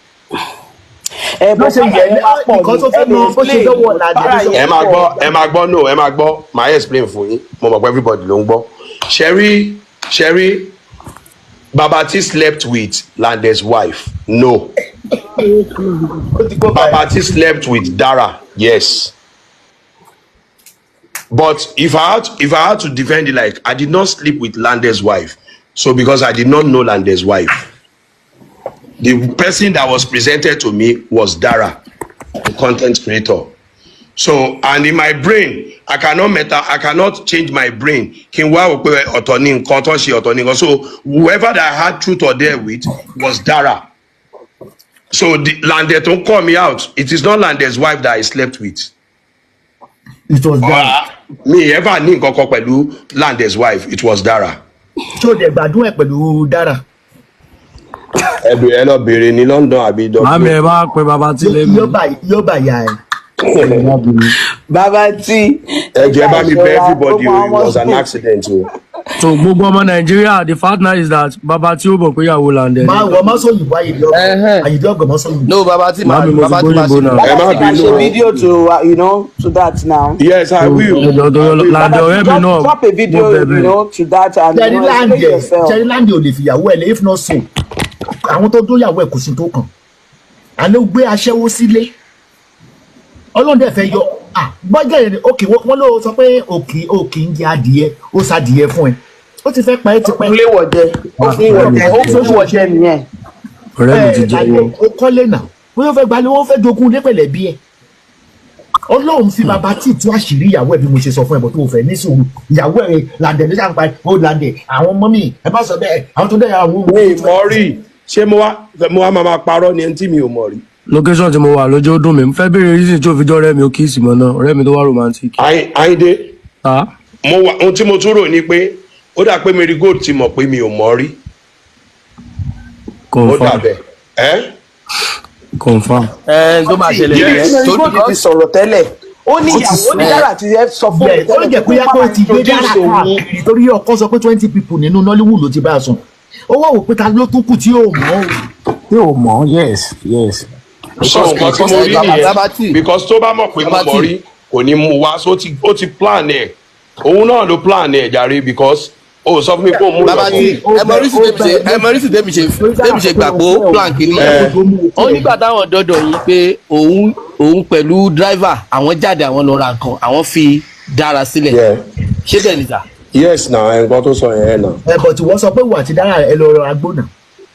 bó ṣe yẹ nǹkan tó fẹ́ mọ bó ṣe lọ́wọ́ làdé. ẹ máa gbọ́ no ẹ máa gbọ́ màá explain fún yín mo mọ̀ pé everybody ló ń gbọ́. Sherry Babati slept with Lande's wife no. Babati slept with Dara yes. But if I had to defend it, like I did not sleep with Lande's wife so because I did not know Lande's wife. The person that was presented to me was Dara, the content creator. So, and in my brain, I cannot change my brain. So, whoever that I had truth or dare with was Dara. So, the Lande don't call me out. It is not Lande's wife that I slept with. It was Dara. Me ever ní nǹkan kan pẹ̀lú Lande's wife. It was Dara. So, the gbádùn ẹ̀ pẹ̀lú Dara. Ẹ lọ bèrè ní London àbí dọ́gbọ́n. Màmí ẹ bá pe bàbá tí lé mi. Yóò bá ya ẹ. Bàbá tí. Ẹ jẹ́ bá mi bẹ̀ everybody o, it was an accident o. So gbogbo ọmọ Nàìjíríà the fact now is that bàbá tí ó bọ̀ pé ìyàwó Lande. Máa wọ mọ́sọ̀ òyìnbó àyèdè ọgbọ̀n mọ́sọ̀ òyìnbó. No bàbá tí máa ṣe. Bàbá tí máa ṣe video to that now. Yes, I will. Lande ọ̀rẹ́ mi náà. Drop a video to that and explain yourself. Ṣẹ́ni Lande ò lè fìyàwó ẹ̀ lé if not so. Àwọn tó dóyàwó ẹ̀ kò sí tó kàn. Àná gbé aṣẹ́wó sílé. Ọlọ́run dẹ̀ fẹ́ yọ bọ́jà yẹn òkè wọ́n ló sọ pé òkè ń jẹ adìyẹ ó sadìyẹ fún ẹ ó ti fẹ́ pa ẹ́ ti pẹ́. ó fún wọ̀jẹ nìyẹn. ọ̀rẹ́ mi ti jẹ́ wọ́n. ó kọ́lé náà wọ́n fẹ́ gbalẹ̀ wọ́n fẹ́ jogún lépẹ̀lẹ̀ bí ẹ. Ọlọ́run fi bàbá tí tú àṣírí ìyàwó ẹ̀ bí mo ṣe sọ fún ẹ bọ̀ tó fẹ́ ní sùúrù ìyàwó ẹ̀ Lande ló ṣàǹpa ó Lande àwọn ọmọ mi ẹ má sọ bẹ́ẹ̀ àwọn tó dẹ̀ àwọn. mi mọ̀ rí ṣé mo wá máa parọ́ ni ẹni tí mi ò mọ̀ rí. Location tí mo wà lójú ó dùn mí fẹ́ bèrè reason tí ó fi jọ ọ̀rẹ́ mi ò kí ìsìn mọ́ náà ọ̀rẹ́ mi tó wá romantic. Àyìndé ohun tí mo tún rò ni pé ó dà pé Mary Gold ti mọ̀ pé mi ò mọ̀ rí. Confirm. Ó dà bẹ́ẹ̀. Confirm. tó máa ṣẹlẹ̀ yẹn tó ti sọ̀rọ̀ tẹ́lẹ̀ ó ní ìyàwó ní Dára ti sọ fún mi. ó jẹ́ pé yàtọ̀ ti gbé Dára káàkiri torí ọkọ sọ pé 20 people nínú Nollywood ló ti bá a sùn ó wá wò pé ta ló tún kù tí yóò mọ̀ yes. So nǹkan tí mo rí nìyẹn because tó bá mọ̀ pé mo mọ̀ rí kò ní mú wá so ó ti plan ẹ̀ òun náà ló plan ẹ̀ jàre because ó sọ fún mi pé òun mú lọ fún. ẹ mọ rísì tèmi ṣe gbàgbó plan kìíní ó nígbà táwọn dọ́dọ̀ yìí pé òun pẹ̀lú driver àwọn jáde àwọn lọ ra nǹkan àwọn fi Dára sílẹ̀ ṣé bẹ́ẹ̀ ni sà. Yes na nǹkan tó sọ yẹn na. But tí wọ́n sọ pé wà á ti Dára ẹ lọ rọ agbóná.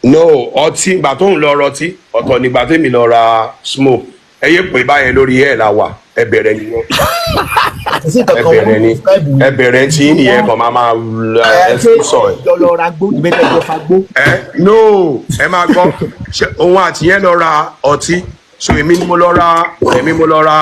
No ọtí ìgbà tóun lọ rọtí ọ̀tọ̀ nígbà tèmi lọ ra smoke ẹ yé pé báyẹn lórí ẹ̀ la wà ẹ bẹ̀rẹ̀ nìyẹn ẹ bẹ̀rẹ̀ tí nìyẹn kan máa ẹ sọ ẹ. lọ ra gbó ìbẹ́tẹ̀ jọ fa gbó. No ẹ máa gbọ́ òun àti yẹn lọ ra ọtí so èmi ni mo lọ ra